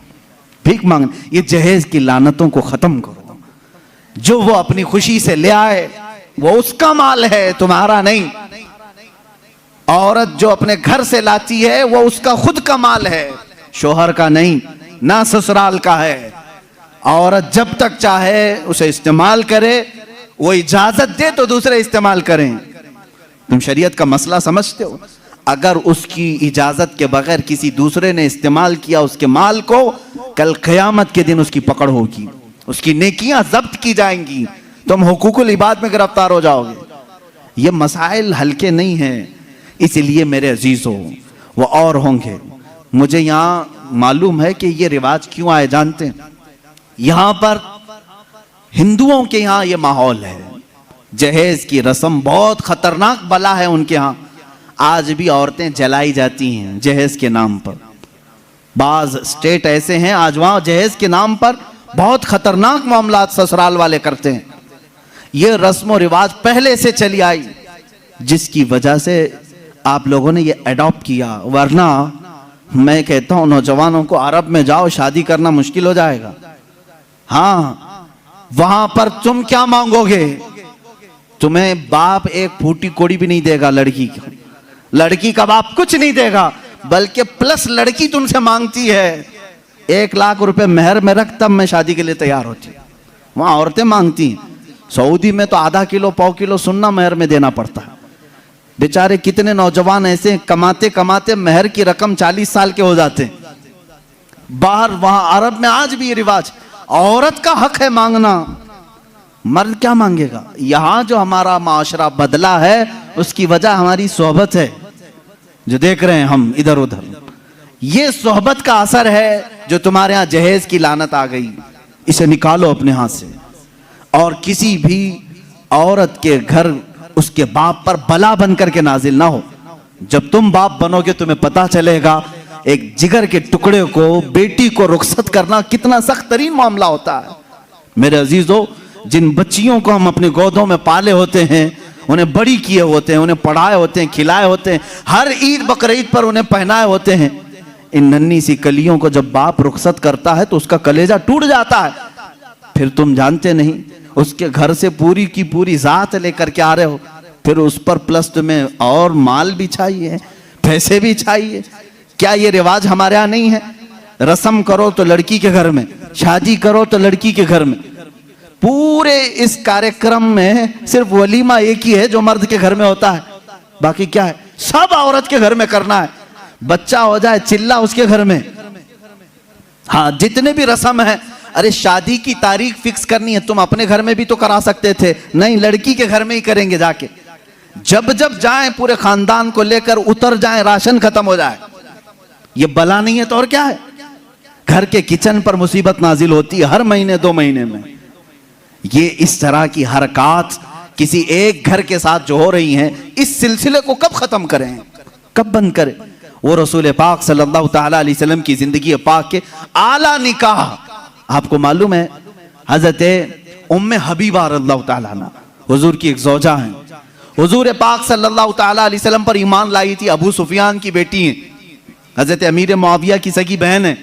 भीख मांगने, ये जहेज की लानतों को खत्म करो। जो वो अपनी खुशी से ले आए वो उसका माल है, तुम्हारा नहीं। औरत जो अपने घर से लाती है वो उसका खुद का माल है, शोहर का नहीं, ना ससुराल का है। औरत जब तक चाहे उसे इस्तेमाल करे, वो इजाजत दे तो दूसरे इस्तेमाल करें। तुम शरीयत का मसला समझते हो? अगर उसकी इजाजत के बगैर किसी दूसरे ने इस्तेमाल किया उसके माल को, कल क़यामत के दिन उसकी पकड़ होगी, उसकी नेकियां जब्त की जाएंगी, तुम हुकूकुल इबाद में गिरफ्तार हो जाओगे। ये मसाइल हल्के नहीं हैं, इसलिए मेरे अजीजों वो और होंगे। मुझे यहाँ मालूम है कि ये रिवाज क्यों आए जानते हैं? यहाँ पर हिंदुओं के यहाँ ये माहौल है, जहेज की रस्म बहुत खतरनाक बला है उनके यहाँ। आज भी औरतें जलाई जाती हैं जहेज के नाम पर। बाज स्टेट ऐसे हैं आज वहां जहेज के नाम पर बहुत खतरनाक मामलात ससुराल वाले करते हैं। ये रस्म और रिवाज पहले से चली आई, जिसकी वजह से आप लोगों ने ये अडॉप्ट किया। वरना मैं कहता हूं नौजवानों को, अरब में जाओ, शादी करना मुश्किल हो जाएगा। हाँ, वहां पर तुम क्या मांगोगे? तुम्हें बाप एक फूटी कोड़ी भी नहीं देगा लड़की की, लड़की का बाप कुछ नहीं देगा, बल्कि प्लस लड़की तुमसे मांगती है 1 लाख रुपए मेहर में रख, तब मैं शादी के लिए तैयार होती। वहां औरतें मांगती हैं। सऊदी में तो आधा किलो पाव किलो सुन्ना मेहर में देना पड़ता है। बेचारे कितने नौजवान ऐसे कमाते कमाते मेहर की रकम 40 साल के हो जाते हैं। बाहर वहां अरब में आज भी ये रिवाज, औरत का हक है मांगना, मर्द क्या मांगेगा? यहां जो हमारा माशरा बदला है उसकी वजह हमारी सोहबत है, जो देख रहे हैं हम इधर उधर। ये सोहबत का असर है जो तुम्हारे यहां जहेज की लानत आ गई। इसे निकालो अपने हाथ से। और किसी भी औरत के घर उसके बाप पर बला बन करके नाजिल ना हो। जब तुम बाप बनोगे तुम्हें पता चलेगा एक जिगर के टुकड़े को, बेटी को रुखसत करना कितना सख्त तरीन मामला होता है। मेरे अजीजों, जिन बच्चियों को हम अपने गोदों में पाले होते हैं, उन्हें बड़ी किए होते हैं, उन्हें पढ़ाए होते हैं, खिलाए होते हैं, हर ईद बकरीद पर उन्हें पहनाए होते हैं, इन नन्ही सी कलियों को जब बाप रुखसत करता है तो उसका कलेजा टूट जाता है। फिर तुम जानते नहीं, उसके घर से पूरी की पूरी जात लेकर के आ रहे हो, फिर उस पर प्लस तुम्हें और माल भी चाहिए, पैसे भी चाहिए। क्या ये रिवाज हमारे यहाँ नहीं है? रस्म करो तो लड़की के घर में, शादी करो तो लड़की के घर में। पूरे इस कार्यक्रम में सिर्फ वलीमा एक ही है जो मर्द के घर में होता है, बाकी क्या है? सब औरत के घर में करना है। बच्चा हो जाए चिल्ला उसके घर में। हाँ, जितने भी रस्म है, अरे शादी की तारीख फिक्स करनी है, तुम अपने घर में भी तो करा सकते थे, नहीं लड़की के घर में ही करेंगे जाके। जब जब जाएं पूरे खानदान को लेकर उतर जाएं, राशन खत्म हो जाए। ये बला नहीं है तो और क्या है? घर के किचन पर मुसीबत नाजिल होती है हर महीने 2 महीने में। ये इस तरह की हरकत किसी एक घर के साथ जो हो रही हैं, इस सिलसिले को कब खत्म करें, कब बंद करें? वो रसूल पाक सल्लल्लाहु ताला अलैहि वसल्लम की जिंदगी पाक के आला निकाह, आपको मालूम है हजरत उम्मे हबीबा रज़ियल्लाहु ताला अन्हा हुजूर की एक ज़ौजा हैं। हुजूर पाक सल्लल्लाहु ताला अलैहि वसल्लम पर ईमान लाई थी। अबू सुफियान की बेटी हैं, हजरत अमीर मुआविया की सगी बहन है।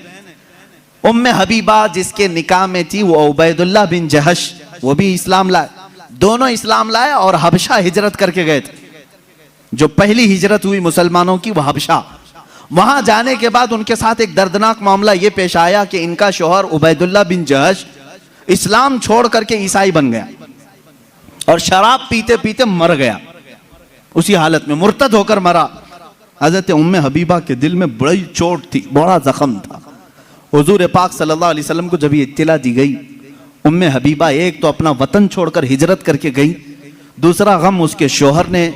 उम्मे हबीबा जिसके निकाह में थी वो उबैदुल्लाह बिन जहश, वो भी इस्लाम लाए। दोनों इस्लाम लाए और हबशा हिजरत करके गए थे। जो पहली हिजरत हुई मुसलमानों की वो हबशा। वहां जाने के बाद उनके साथ एक दर्दनाक मामला ये पेश आया कि इनका शोहर उबैदुल्लाह बिन जहश इस्लाम छोड़ करके ईसाई बन गया और शराब पीते पीते मर गया। उसी हालत में मुर्तद होकर मरा। हजरत उम्मे हबीबा के दिल में बड़ी चोट थी, बड़ा जख्म था। हुजूर पाक सल्लल्लाहु अलैहि वसल्लम को जब ये इत्तिला दी गई, उम्मे हबीबा एक तो अपना वतन छोड़कर हिजरत करके गई, दूसरा गम उसके शोहर ने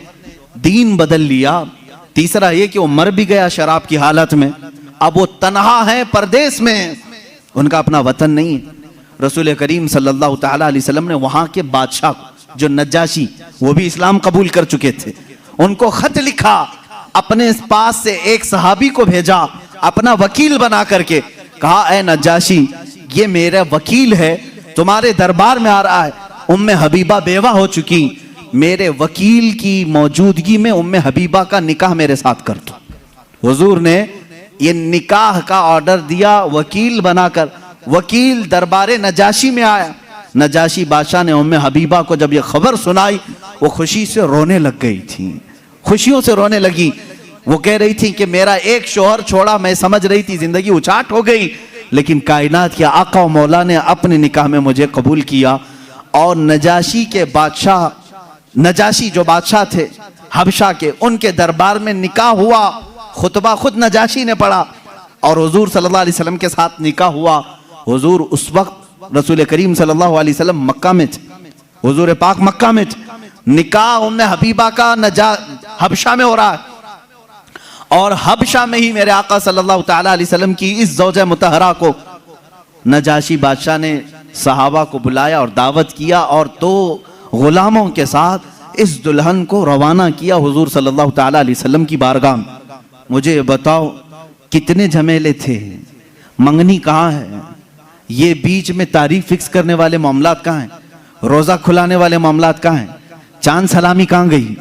दीन बदल लिया, तीसरा ये कि वो मर भी गया शराब की हालत में, अब वो तन्हा है परदेश में, उनका अपना वतन नहीं है। रसूल करीम सल्लल्लाहु ताला अलैहि वसल्लम ने वहां के बादशाह जो नज्जाशी, वो भी इस्लाम कबूल कर चुके थे, उनको खत लिखा, अपने पास से एक सहाबी को भेजा अपना वकील बना करके, कहा ए नज्जाशी ये मेरा वकील है, तुम्हारे दरबार में आ रहा है, उम्मे हबीबा बेवा हो चुकी, मेरे वकील की मौजूदगी में उम्मे हबीबा का निकाह मेरे साथ कर दो। हुजूर ने ये निकाह का ऑर्डर दिया वकील बनाकर। वकील दरबारे नजाशी में आया, नजाशी बादशाह ने उम्मे हबीबा को जब ये खबर सुनाई, वो खुशी से रोने लग गई थी, खुशियों से रोने लगी। वो कह रही थी कि मेरा एक शोहर छोड़ा, मैं समझ रही थी जिंदगी उचाट हो गई, लेकिन कायनात के आका और मौला ने अपने निकाह में मुझे कबूल किया। और नजाशी के बादशाह, नजाशी जो बादशाह थे हबशा के, उनके दरबार में निकाह हुआ, खुतबा खुद नजाशी ने पढ़ा और हुजूर सल्लल्लाहु अलैहि वसल्लम के साथ निकाह हुआ। हुजूर उस वक्त रसूल करीम सल्लल्लाहु अलैहि वसल्लम मक्का में थे, हुजूर पाक मक्का में थे, निकाह उम्मे हबीबा का हबशा में हो रहा है, और हबशा में ही मेरे आका सल्लल्लाहु ताला अलैहि वसल्लम की इस ज़ौजा मुतहरा को नजाशी बादशाह ने सहाबा को बुलाया और दावत किया और 2 गुलामों के साथ इस दुल्हन को रवाना किया हुजूर सल्लल्लाहु ताला अलैहि वसल्लम की बारगाह में। मुझे बताओ कितने झमेले थे, मंगनी कहाँ है, ये बीच में तारीख फिक्स करने वाले मामलात कहाँ हैं, रोजा खुलाने वाले मामलात कहाँ हैं, चांद सलामी कहाँ गई,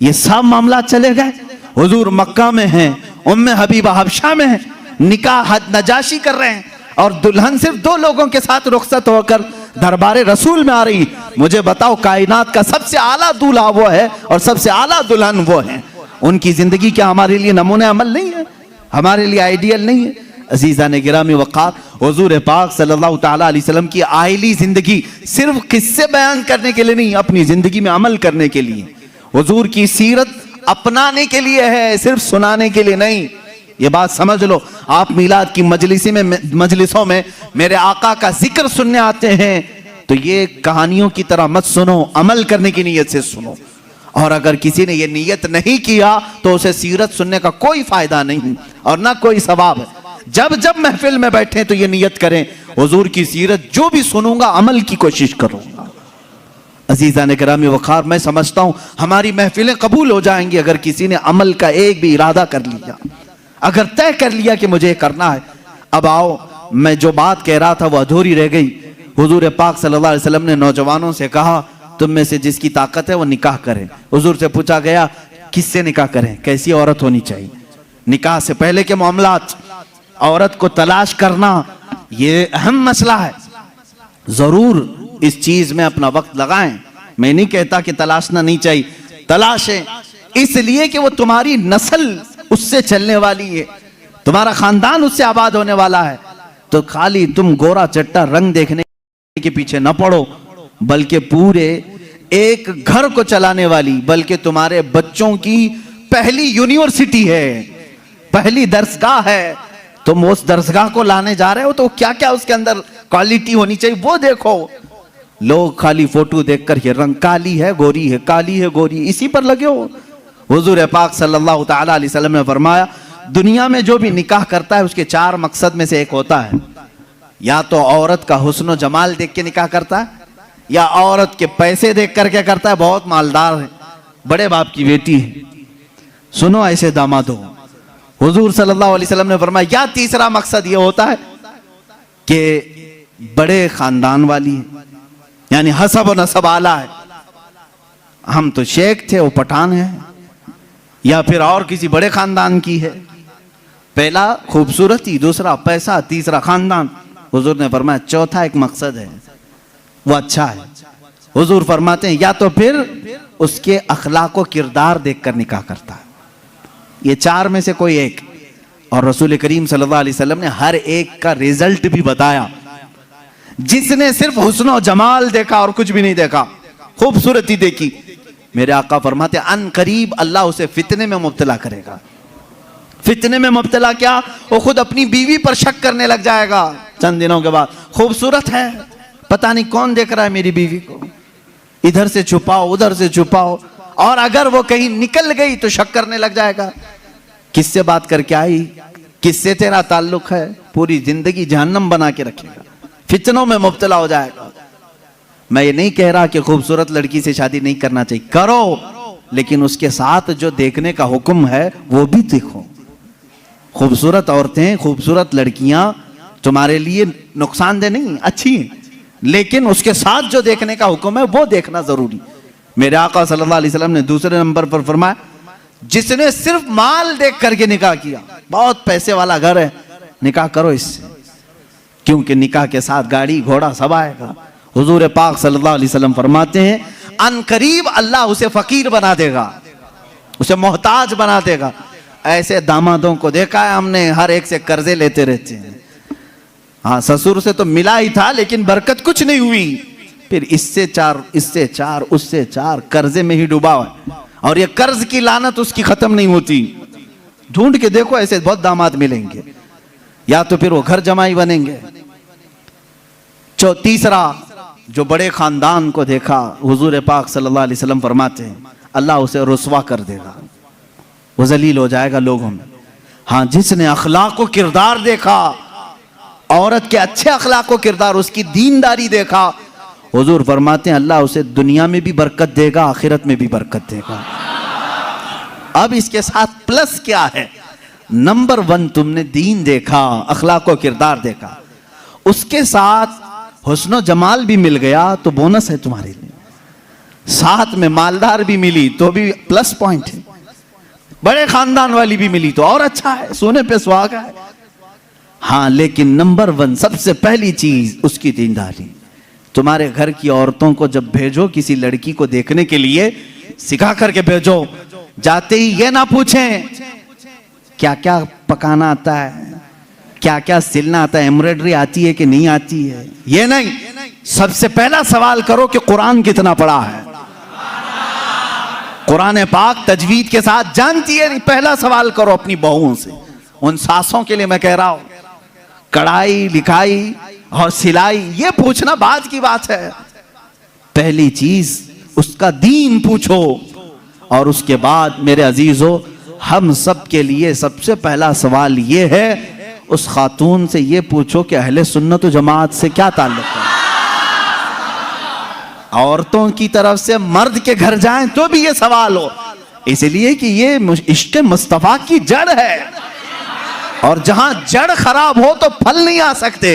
ये सब मामलात चले गए। हुजूर मक्का में हैं, उम्मे हबीबा हबशा में है, निकाह नजाशी कर रहे हैं और दुल्हन सिर्फ 2 लोगों के साथ रुखसत होकर दरबारे रसूल में आ रही। मुझे बताओ कायनात का सबसे आला दूल्हा वो है और सबसे आला दुल्हन वो है, उनकी जिंदगी क्या हमारे लिए नमूने अमल नहीं है, हमारे लिए आइडियल नहीं है? अजीज़ा ने गिरामी वक़ार, हुजूर पाक सल्लल्लाहु ताला अलैहि वसल्लम की आइली जिंदगी सिर्फ किस्से बयान करने के लिए नहीं, अपनी जिंदगी में अमल करने के लिए, हुजूर की सीरत अपनाने के लिए है, सिर्फ सुनाने के लिए नहीं। ये बात समझ लो। आप मिलाद की मजलिसों में मेरे आका का जिक्र सुनने आते हैं तो ये कहानियों की तरह मत सुनो, अमल करने की नीयत से सुनो। और अगर किसी ने ये नीयत नहीं किया तो उसे सीरत सुनने का कोई फायदा नहीं और ना कोई सवाब है। जब जब महफिल में बैठे तो ये नीयत करें, हुजूर की सीरत जो भी सुनूंगा अमल की कोशिश करूंगा। अजीज़ा ने गिरामी वक़ार, मैं समझता हूं हमारी महफिलें कबूल हो जाएंगी अगर किसी ने अमल का एक भी इरादा कर लिया, अगर तय कर लिया कि मुझे करना है। अब आओ, मैं जो बात कह रहा था वो अधूरी रह गई। हुजूर पाक सल्लल्लाहु अलैहि वसल्लम ने नौजवानों से कहा तुम में से जिसकी ताकत है वो निकाह करे। हुजूर से पूछा गया किससे निकाह करें, कैसी औरत होनी चाहिए। निकाह से पहले के मामलात, औरत को तलाश करना ये अहम मसला है। जरूर इस चीज में अपना वक्त लगाएं। मैं नहीं कहता कि तलाशना नहीं चाहिए, तलाशें, इसलिए कि वो तुम्हारी नस्ल उससे चलने वाली है, तुम्हारा खानदान उससे आबाद होने वाला है। तो खाली तुम गोरा चट्टा रंग देखने के पीछे न पड़ो, बल्कि पूरे एक घर को चलाने वाली, बल्कि तुम्हारे बच्चों की पहली यूनिवर्सिटी है, पहली दरसगाह है। तुम उस दरसगाह को लाने जा रहे हो तो क्या क्या उसके अंदर क्वालिटी होनी चाहिए वो देखो। लोग खाली फोटो देखकर ये रंग काली है गोरी है, काली है गोरी, इसी पर लगे हो। हुजूर पाक सल्लल्लाहु ताला अलैहि वसल्लम ने फरमाया दुनिया में जो भी निकाह करता है उसके 4 मकसद में से एक होता है, या तो औरत का हुस्न जमाल देख के निकाह करता है, या औरत के पैसे देख करके करता है, बहुत मालदार है, बड़े बाप की बेटी है, सुनो ऐसे दामाद हो। हुजूर सल्लल्लाहु अलैहि वसल्लम ने फरमाया या तीसरा मकसद ये होता है कि बड़े खानदान वाली है, यानी हसब और नसब आला है, हम तो शेख थे वो पठान है, या फिर और किसी बड़े खानदान की है। पहला खूबसूरती, दूसरा पैसा, तीसरा खानदान। हुजूर ने फरमाया चौथा एक मकसद है वो अच्छा है। हुजूर फरमाते हैं या तो फिर उसके अखलाक व किरदार देखकर निकाह करता है, ये 4 में से कोई एक। और रसूल करीम सल्लल्लाहु अलैहि वसल्लम ने हर एक का रिजल्ट भी बताया। जिसने सिर्फ हुस्न और जमाल देखा और कुछ भी नहीं देखा, खूबसूरती देखी, मेरे आका फरमाते अन करीब अल्लाह उसे फितने में मुब्तला करेगा। फितने में मुब्तला क्या, वो खुद अपनी बीवी पर शक करने लग जाएगा चंद दिनों के बाद। खूबसूरत है, पता नहीं कौन देख रहा है मेरी बीवी को, इधर से छुपाओ, उधर से छुपाओ, और अगर वो कहीं निकल गई तो शक करने लग जाएगा, किससे बात करके आई, किससे तेरा ताल्लुक है, पूरी जिंदगी जहन्नम बना के रखेगा, फितनों में मुब्तला हो जाएगा। मैं ये नहीं कह रहा कि खूबसूरत लड़की से शादी नहीं करना चाहिए, करो, लेकिन उसके साथ जो देखने का हुक्म है वो भी देखो। खूबसूरत औरतें, खूबसूरत लड़कियां तुम्हारे लिए नुकसानदेह नहीं, अच्छी हैं, लेकिन उसके साथ जो देखने का हुक्म है वो देखना जरूरी। मेरे आका सल्लल्लाहु अलैहि वसल्लम ने दूसरे नंबर पर फरमाया, जिसने सिर्फ माल देख करके निकाह किया, बहुत पैसे वाला घर है, निकाह करो इससे, क्योंकि निकाह के साथ गाड़ी घोड़ा सब आएगा। हुजूर पाक सल्लल्लाहु अलैहि वसल्लम फरमाते हैं, अनकरीब अल्लाह उसे फकीर बना देगा, उसे मोहताज बना देगा। ऐसे दामादों को देखा है हमने, हर एक से कर्जे लेते रहते हैं। हाँ, ससुर से तो मिला ही था लेकिन बरकत कुछ नहीं हुई, फिर इससे चार, इससे चार, उससे चार, कर्जे में ही डूबा है, और ये कर्ज की लानत उसकी खत्म नहीं होती। ढूंढ के देखो, ऐसे बहुत दामाद मिलेंगे, या तो फिर वो घर जमाई बनेंगे। तीसरा, जो बड़े खानदान को देखा, हुजूर पाक सल्लल्लाहु अलैहि वसल्लम फरमाते हैं, अल्लाह उसे रुस्वा कर देगा, वो जलील हो जाएगा लोगों में। हाँ, जिसने अखलाक व किरदार देखा, औरत के अच्छे अखलाक व किरदार, उसकी दीनदारी देखा, हुजूर फरमाते हैं अल्लाह उसे दुनिया में भी बरकत देगा, आखिरत में भी बरकत देगा। अब इसके साथ प्लस क्या है? नंबर 1 तुमने दीन देखा, अखलाक व किरदार देखा, उसके साथ हुस्न जमाल भी मिल गया तो बोनस है तुम्हारे लिए, साथ में मालदार भी मिली तो भी प्लस पॉइंट है, बड़े खानदान वाली भी मिली तो और अच्छा है, सोने पे सुहागा है। हाँ, लेकिन नंबर 1 सबसे पहली चीज उसकी दीनदारी। तुम्हारे घर की औरतों को जब भेजो किसी लड़की को देखने के लिए, सिखा करके भेजो, जाते ही ये ना पूछें क्या क्या पकाना आता है, क्या क्या सिलना आता है, एम्ब्रॉयडरी आती है कि नहीं आती है, ये नहीं, सबसे पहला सवाल करो कि कुरान कितना पढ़ा है, कुरान पाक तजवीद के साथ जानती है नहीं। पहला सवाल करो अपनी बहुओं से, उन सासों के लिए मैं कह रहा हूं, कढ़ाई लिखाई और सिलाई ये पूछना बाद की बात है, पहली चीज उसका दीन पूछो। और उसके बाद मेरे अजीजों, हम सब के लिए सबसे पहला सवाल ये है, उस खातून से ये पूछो कि अहले सुन्नत व जमात से क्या ताल्लुक है। औरतों की तरफ से मर्द के घर जाएं तो भी ये सवाल हो, इसलिए कि ये इश्क मुस्तफा की जड़ है, और जहां जड़ खराब हो तो फल नहीं आ सकते।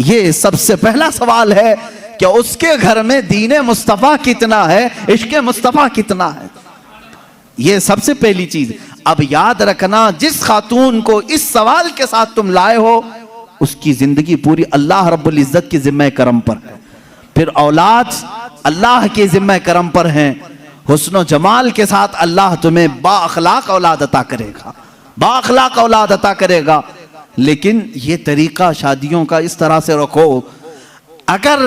ये सबसे पहला सवाल है कि उसके घर में दीन मुस्तफा कितना है, इश्क मुस्तफा कितना है, ये सबसे पहली चीज। अब याद रखना, जिस खातून को इस सवाल के साथ तुम लाए हो, उसकी जिंदगी पूरी अल्लाह रब्बुल इज्जत की जिम्मे करम पर है, फिर औलाद अल्लाह के जिम्मे करम पर है, हुस्न जमाल के साथ अल्लाह तुम्हें बाअखलाक औलाद अता करेगा, बाअखलाक औलाद अता करेगा। लेकिन ये तरीका शादियों का इस तरह से रखो, अगर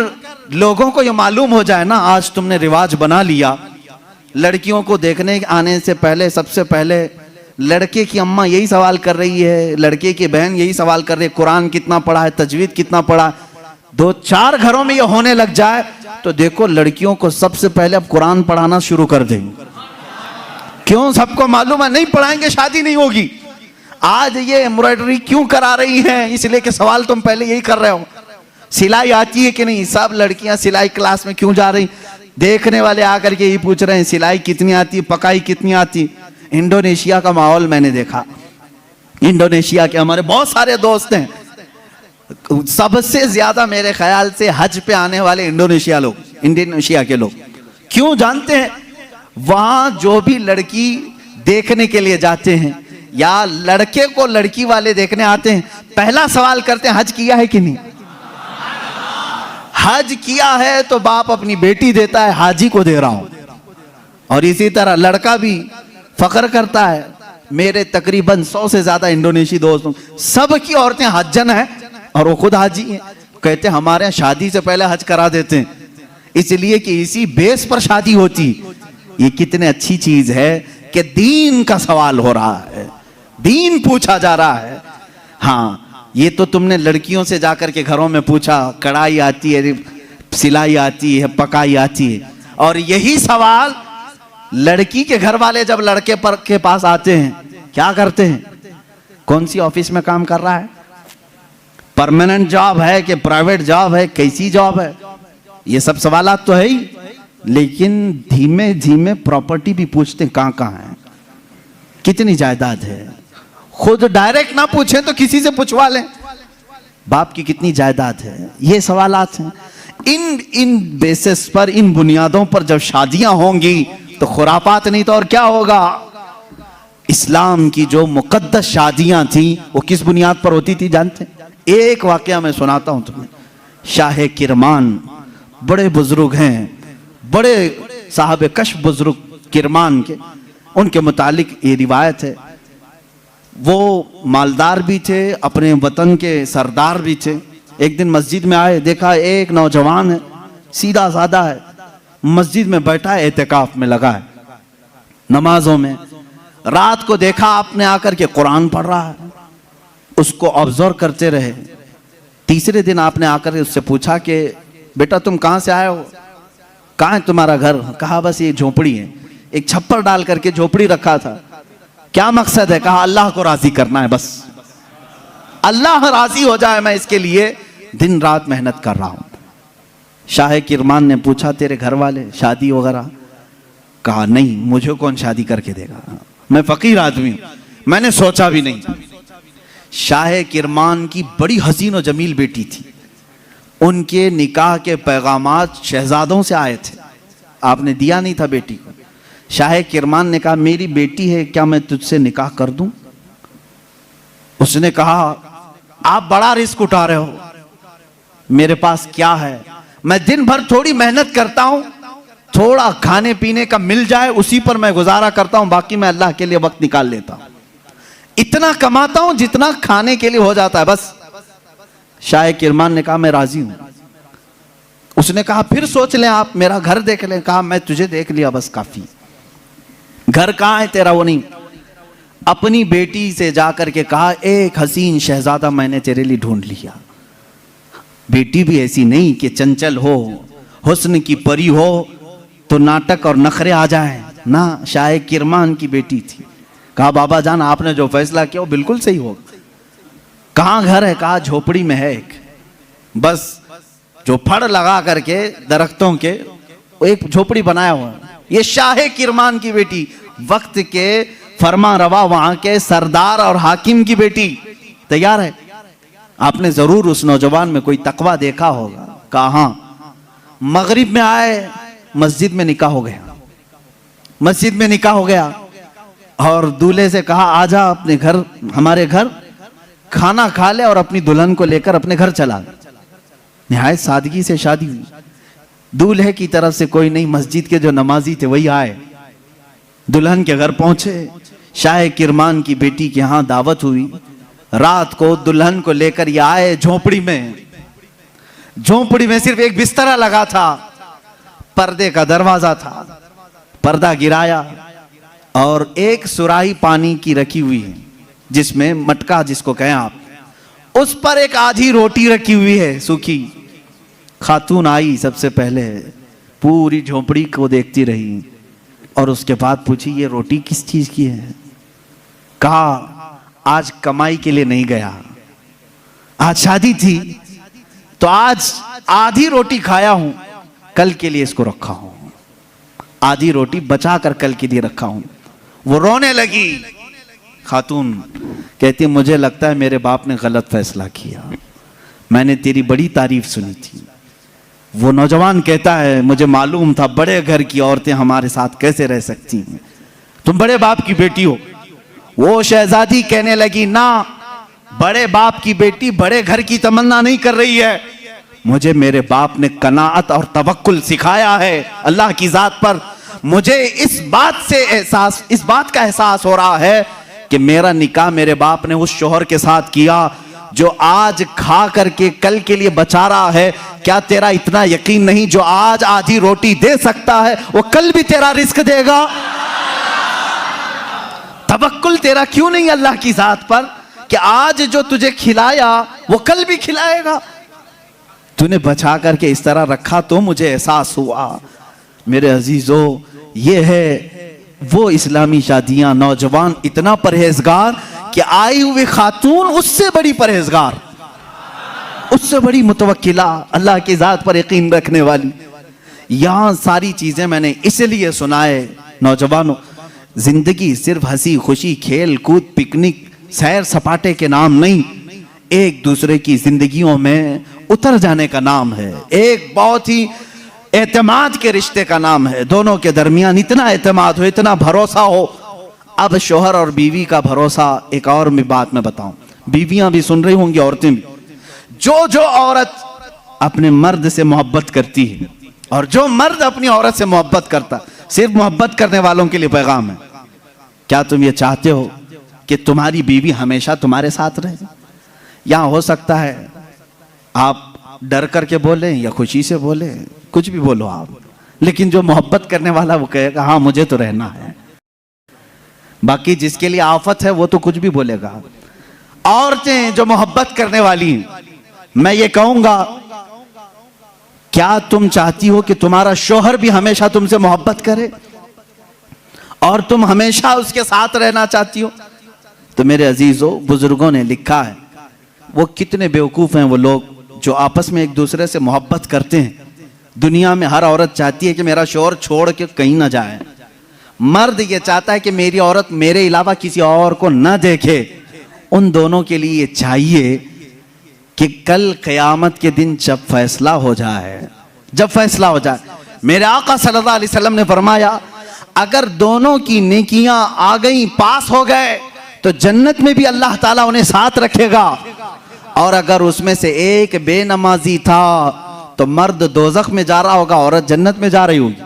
लोगों को ये मालूम हो जाए ना, आज तुमने रिवाज बना लिया, लड़कियों को देखने आने से पहले सबसे पहले लड़के की अम्मा यही सवाल कर रही है, लड़के की बहन यही सवाल कर रही है, कुरान कितना पढ़ा है, तजवीद कितना पढ़ा है। 2-4 घरों में ये होने लग जाए तो देखो लड़कियों को सबसे पहले अब कुरान पढ़ाना शुरू कर देंगे। क्यों? सबको मालूम है नहीं पढ़ाएंगे शादी नहीं होगी। आज ये एम्ब्रॉयडरी क्यों करा रही हैं? इसलिए कि सवाल तुम पहले यही कर रहे हो, सिलाई आती है कि नहीं, सब लड़कियां सिलाई क्लास में क्यों जा रही, देखने वाले आकर के यही पूछ रहे हैं सिलाई कितनी आती, पकाई कितनी आती। इंडोनेशिया का माहौल मैंने देखा, इंडोनेशिया के हमारे बहुत सारे दोस्त हैं, सबसे ज्यादा मेरे ख्याल से हज पे आने वाले इंडोनेशिया लोग, इंडोनेशिया के लोग। क्यों जानते हैं? वहां जो भी लड़की देखने के लिए जाते हैं या लड़के को लड़की वाले देखने आते हैं, पहला सवाल करते हैं हज किया है कि नहीं। हज किया है तो बाप अपनी बेटी देता है, हाजी को दे रहा हूं। और इसी तरह लड़का भी फख्र करता है, मेरे तकरीबन 100 से ज्यादा इंडोनेशी दोस्त, सब की औरतें हज्जन है और वो खुद हाजी हैं। कहते हैं हमारे यहाँ शादी से पहले हज करा देते हैं, इसलिए कि इसी बेस पर शादी होती। ये कितने अच्छी चीज है कि दीन का सवाल हो रहा है, दीन पूछा जा रहा है। हाँ, ये तो तुमने लड़कियों से जाकर के घरों में पूछा कढ़ाई आती है, सिलाई आती है, पकाई आती है। और यही सवाल लड़की के घर वाले जब लड़के पर के पास आते हैं, क्या करते हैं? कौन सी ऑफिस में काम कर रहा है, परमानेंट जॉब है कि प्राइवेट जॉब है, कैसी जॉब है, ये सब सवालात तो है ही। लेकिन धीमे धीमे प्रॉपर्टी भी पूछते हैं, कहाँ कहाँ है, कितनी जायदाद है। खुद डायरेक्ट ना पूछे तो किसी से पूछवा लें, बाप की कितनी जायदाद है। ये सवालात हैं। इन बेसिस पर, इन बुनियादों पर जब शादियां होंगी तो खुरापात नहीं तो और क्या होगा। इस्लाम की जो मुकद्दस शादियां थी वो किस बुनियाद पर होती थी जानते हैं? एक वाकया मैं सुनाता हूं तुम्हें। शाह किरमान बड़े बुजुर्ग हैं, बड़े साहब कश बुजुर्ग किरमान के, उनके मुतालिक ये रिवायत है। वो मालदार भी थे, अपने वतन के सरदार भी थे। एक दिन मस्जिद में आए, देखा एक नौजवान है, सीधा साधा है, मस्जिद में बैठा है, एहतिकाफ में लगा है, नमाजों में। रात को देखा आपने आकर के कुरान पढ़ रहा है, उसको ऑब्जर्व करते रहे। तीसरे दिन आपने आकर उससे पूछा कि बेटा तुम कहाँ से आए हो, कहाँ है तुम्हारा घर? कहा बस ये झोपड़ी है। एक छप्पर डाल करके झोपड़ी रखा था। क्या मकसद है? कहा अल्लाह को राजी करना है, बस अल्लाह राजी हो जाए, मैं इसके लिए दिन रात मेहनत कर रहा हूं। शाह किरमान ने पूछा तेरे घर वाले शादी वगैरह? कहा नहीं, मुझे कौन शादी करके देगा, मैं फकीर आदमी हूं, मैंने सोचा भी नहीं। शाह किरमान की बड़ी हसीन और जमील बेटी थी। उनके निकाह के पैगामात शहजादों से आए थे, आपने दिया नहीं था बेटी को। शाह किरमान ने कहा मेरी बेटी है, क्या मैं तुझसे निकाह कर दूं? उसने कहा आप बड़ा रिस्क उठा रहे हो, मेरे पास क्या है, मैं दिन भर थोड़ी मेहनत करता हूं, थोड़ा खाने पीने का मिल जाए उसी पर मैं गुजारा करता हूं, बाकी मैं अल्लाह के लिए वक्त निकाल लेता हूं, इतना कमाता हूं जितना खाने के लिए हो जाता है बस। शाह किरमान ने कहा मैं राजी हूं। उसने कहा फिर सोच लें, आप मेरा घर देख लें। कहा मैं तुझे देख लिया बस काफी, घर कहां है तेरा? वो नहीं। अपनी बेटी से जाकर के कहा एक हसीन शहजादा मैंने तेरे लिए ढूंढ लिया। बेटी भी ऐसी नहीं कि चंचल हो, हुस्न की परी हो तो नाटक और नखरे आ जाए ना, शाह किरमान की बेटी थी। कहा बाबा जान आपने जो फैसला किया वो बिल्कुल सही होगा। कहां घर है? कहा झोपड़ी में है एक, बस जो फड़ लगा करके दरख्तों के एक झोपड़ी बनाया हुआ है। ये शाह किरमान की बेटी, वक्त के फरमा रवा वहां के सरदार और हाकिम की बेटी तैयार है। आपने जरूर उस नौजवान में कोई तकवा देखा होगा। कहा मगरिब में आए, मस्जिद में निकाह हो गया, मस्जिद में निकाह हो गया और दूल्हे से कहा आजा अपने घर, हमारे घर खाना खा ले और अपनी दुल्हन को लेकर अपने घर चला। निहायत सादगी से शादी हुई। दूल्हे की तरफ से कोई नहीं, मस्जिद के जो नमाजी थे वही आए, दुल्हन के घर पहुंचे। शाह किरमान की बेटी के यहां दावत हुई। रात को दुल्हन को लेकर ये आए झोपड़ी में। झोपड़ी में सिर्फ एक बिस्तरा लगा था, पर्दे का दरवाजा था, पर्दा गिराया और एक सुराही पानी की रखी हुई है जिसमें मटका जिसको कहें आप, उस पर एक आधी रोटी रखी हुई है सूखी। खातून आई, सबसे पहले पूरी झोपड़ी को देखती रही और उसके बाद पूछी ये रोटी किस चीज की है? कहा आज कमाई के लिए नहीं गया, आज शादी थी तो आज आधी रोटी खाया हूं, कल के लिए इसको रखा हूं, आधी रोटी बचा कर कल के लिए रखा हूं। वो रोने लगी। खातून कहती मुझे लगता है मेरे बाप ने गलत फैसला किया, मैंने तेरी बड़ी तारीफ सुनी थी। वो नौजवान कहता है मुझे मालूम था बड़े घर की औरतें हमारे साथ कैसे रह सकती हैं, तुम बड़े बाप की बेटी हो। वो शहजादी कहने लगी ना, बड़े बाप की बेटी बड़े घर की तमन्ना नहीं कर रही है, मुझे मेरे बाप ने कनाअत और तवक्कुल सिखाया है अल्लाह की जात पर। मुझे इस बात का एहसास हो रहा है कि मेरा निकाह मेरे बाप ने उस शोहर के साथ किया जो आज खा करके कल के लिए बचा रहा है। क्या तेरा इतना यकीन नहीं जो आज आधी रोटी दे सकता है वो कल भी तेरा रिस्क देगा? तवक्कुल तेरा क्यों नहीं अल्लाह की जात पर कि आज जो तुझे खिलाया वो कल भी खिलाएगा? तूने बचा करके इस तरह रखा तो मुझे एहसास हुआ। मेरे अजीजों, ये है वो इस्लामी शादियां, नौजवान इतना परहेजगार कि आई हुई खातून उससे बड़ी परहेजगार, उससे बड़ी मुतवक्किला, अल्लाह की जात पर यकीन रखने वाली। यहां सारी चीजें मैंने इसलिए सुनाए नौजवानों, जिंदगी सिर्फ हंसी खुशी, खेल कूद, पिकनिक, सैर सपाटे के नाम नहीं, एक दूसरे की जिंदगियों में उतर जाने का नाम है। एक बहुत ही एतमाद के रिश्ते का नाम है। दोनों के दरमियान इतना एतमाद हो, इतना भरोसा हो। अब शोहर और बीवी का भरोसा, एक और भी बात मैं बताऊं, बीवियां भी सुन रही होंगी, औरतें भी। जो औरत अपने मर्द से मोहब्बत करती है और जो मर्द अपनी औरत से मोहब्बत करता, सिर्फ मोहब्बत करने वालों के लिए पैगाम है, क्या तुम ये चाहते हो कि तुम्हारी बीवी हमेशा तुम्हारे साथ रहे? यहां हो सकता है आप डर करके बोले या खुशी से बोले, कुछ भी बोलो आप, लेकिन जो मोहब्बत करने वाला वो कहेगा हाँ मुझे तो रहना है। बाकी जिसके लिए आफत है वो तो कुछ भी बोलेगा। औरतें जो मोहब्बत करने वाली, मैं ये कहूंगा, क्या तुम चाहती हो कि तुम्हारा शौहर भी हमेशा तुमसे मोहब्बत करे और तुम हमेशा उसके साथ रहना चाहती हो? तो मेरे अजीजों, बुजुर्गों ने लिखा है, वो कितने बेवकूफ हैं वो लोग जो आपस में एक दूसरे से मोहब्बत करते हैं। दुनिया में हर औरत चाहती है कि मेरा शौहर छोड़ के कहीं ना जाए। मर्द ये चाहता है कि मेरी औरत मेरे अलावा किसी और को ना देखे। उन दोनों के लिए ये चाहिए कि कल क़यामत के दिन जब फैसला हो जाए, मेरे आका सल्लल्लाहु अलैहि वसल्लम ने फरमाया, अगर दोनों की नेकियां आ गई, पास हो गए, तो जन्नत में भी अल्लाह ताला उन्हें साथ रखेगा। और अगर उसमें से एक बेनमाजी था तो मर्द दोज़ख में जा रहा होगा, औरत जन्नत में जा रही होगी।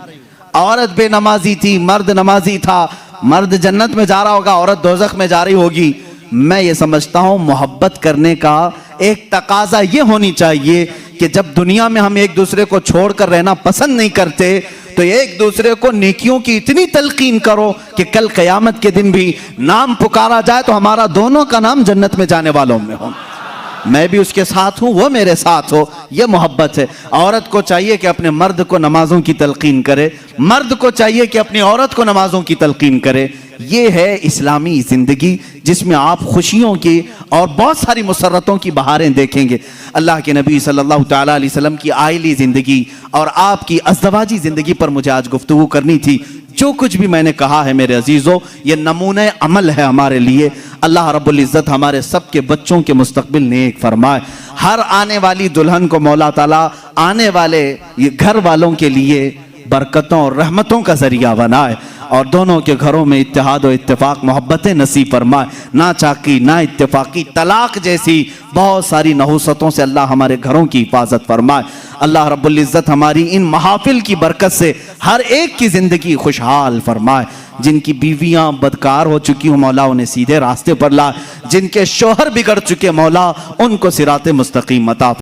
औरत बेनमाजी थी, मर्द नमाजी था, मर्द जन्नत में जा रहा होगा, औरत दोज़ख में जा रही होगी। मैं ये समझता हूं मोहब्बत करने का एक तकाजा ये होनी चाहिए कि जब दुनिया में हम एक दूसरे को छोड़कर रहना पसंद नहीं करते, तो एक दूसरे को नेकियों की इतनी तलकीन करो कि कल क़यामत के दिन भी नाम पुकारा जाए तो हमारा दोनों का नाम जन्नत में जाने वालों में हो। मैं भी उसके साथ हूं, वो मेरे साथ हो, ये मोहब्बत है। औरत को चाहिए कि अपने मर्द को नमाजों की तलकीन करे, मर्द को चाहिए कि अपनी औरत को नमाजों की तलकीन करे। ये है इस्लामी जिंदगी, जिसमें आप खुशियों की और बहुत सारी मुसर्रतों की बहारें देखेंगे। अल्लाह के नबी सल्लल्लाहु तआला अलैहि वसल्लम की आइली जिंदगी और आपकी अज़दवाजी जिंदगी पर मुझे आज गुफ्तगू करनी थी। जो कुछ भी मैंने कहा है मेरे अजीजों, ये नमूने अमल है हमारे लिए। अल्लाह रब्बुल इज़्ज़त हमारे सबके बच्चों के मुस्तकबिल नेक फरमाए। हर आने वाली दुल्हन को मौला ताला आने वाले ये घर वालों के लिए बरकतों और रहमतों का जरिया बनाए और दोनों के घरों में इत्तेहाद और इत्तेफाक, मोहब्बतें नसीब फरमाए। ना चाकी ना इत्तेफाकी, तलाक जैसी बहुत सारी नहुसतों से अल्लाह हमारे घरों की हिफाजत फरमाए। अल्लाह रब्बुल इज़्ज़त हमारी इन महाफिल की बरकत से हर एक की ज़िंदगी खुशहाल फरमाए। जिनकी बीवियां बदकार हो चुकी हो, मौला उन्हें सीधे रास्ते पर ला। जिनके शौहर बिगड़ चुके, मौला उनको सिराते मुस्तकीम अता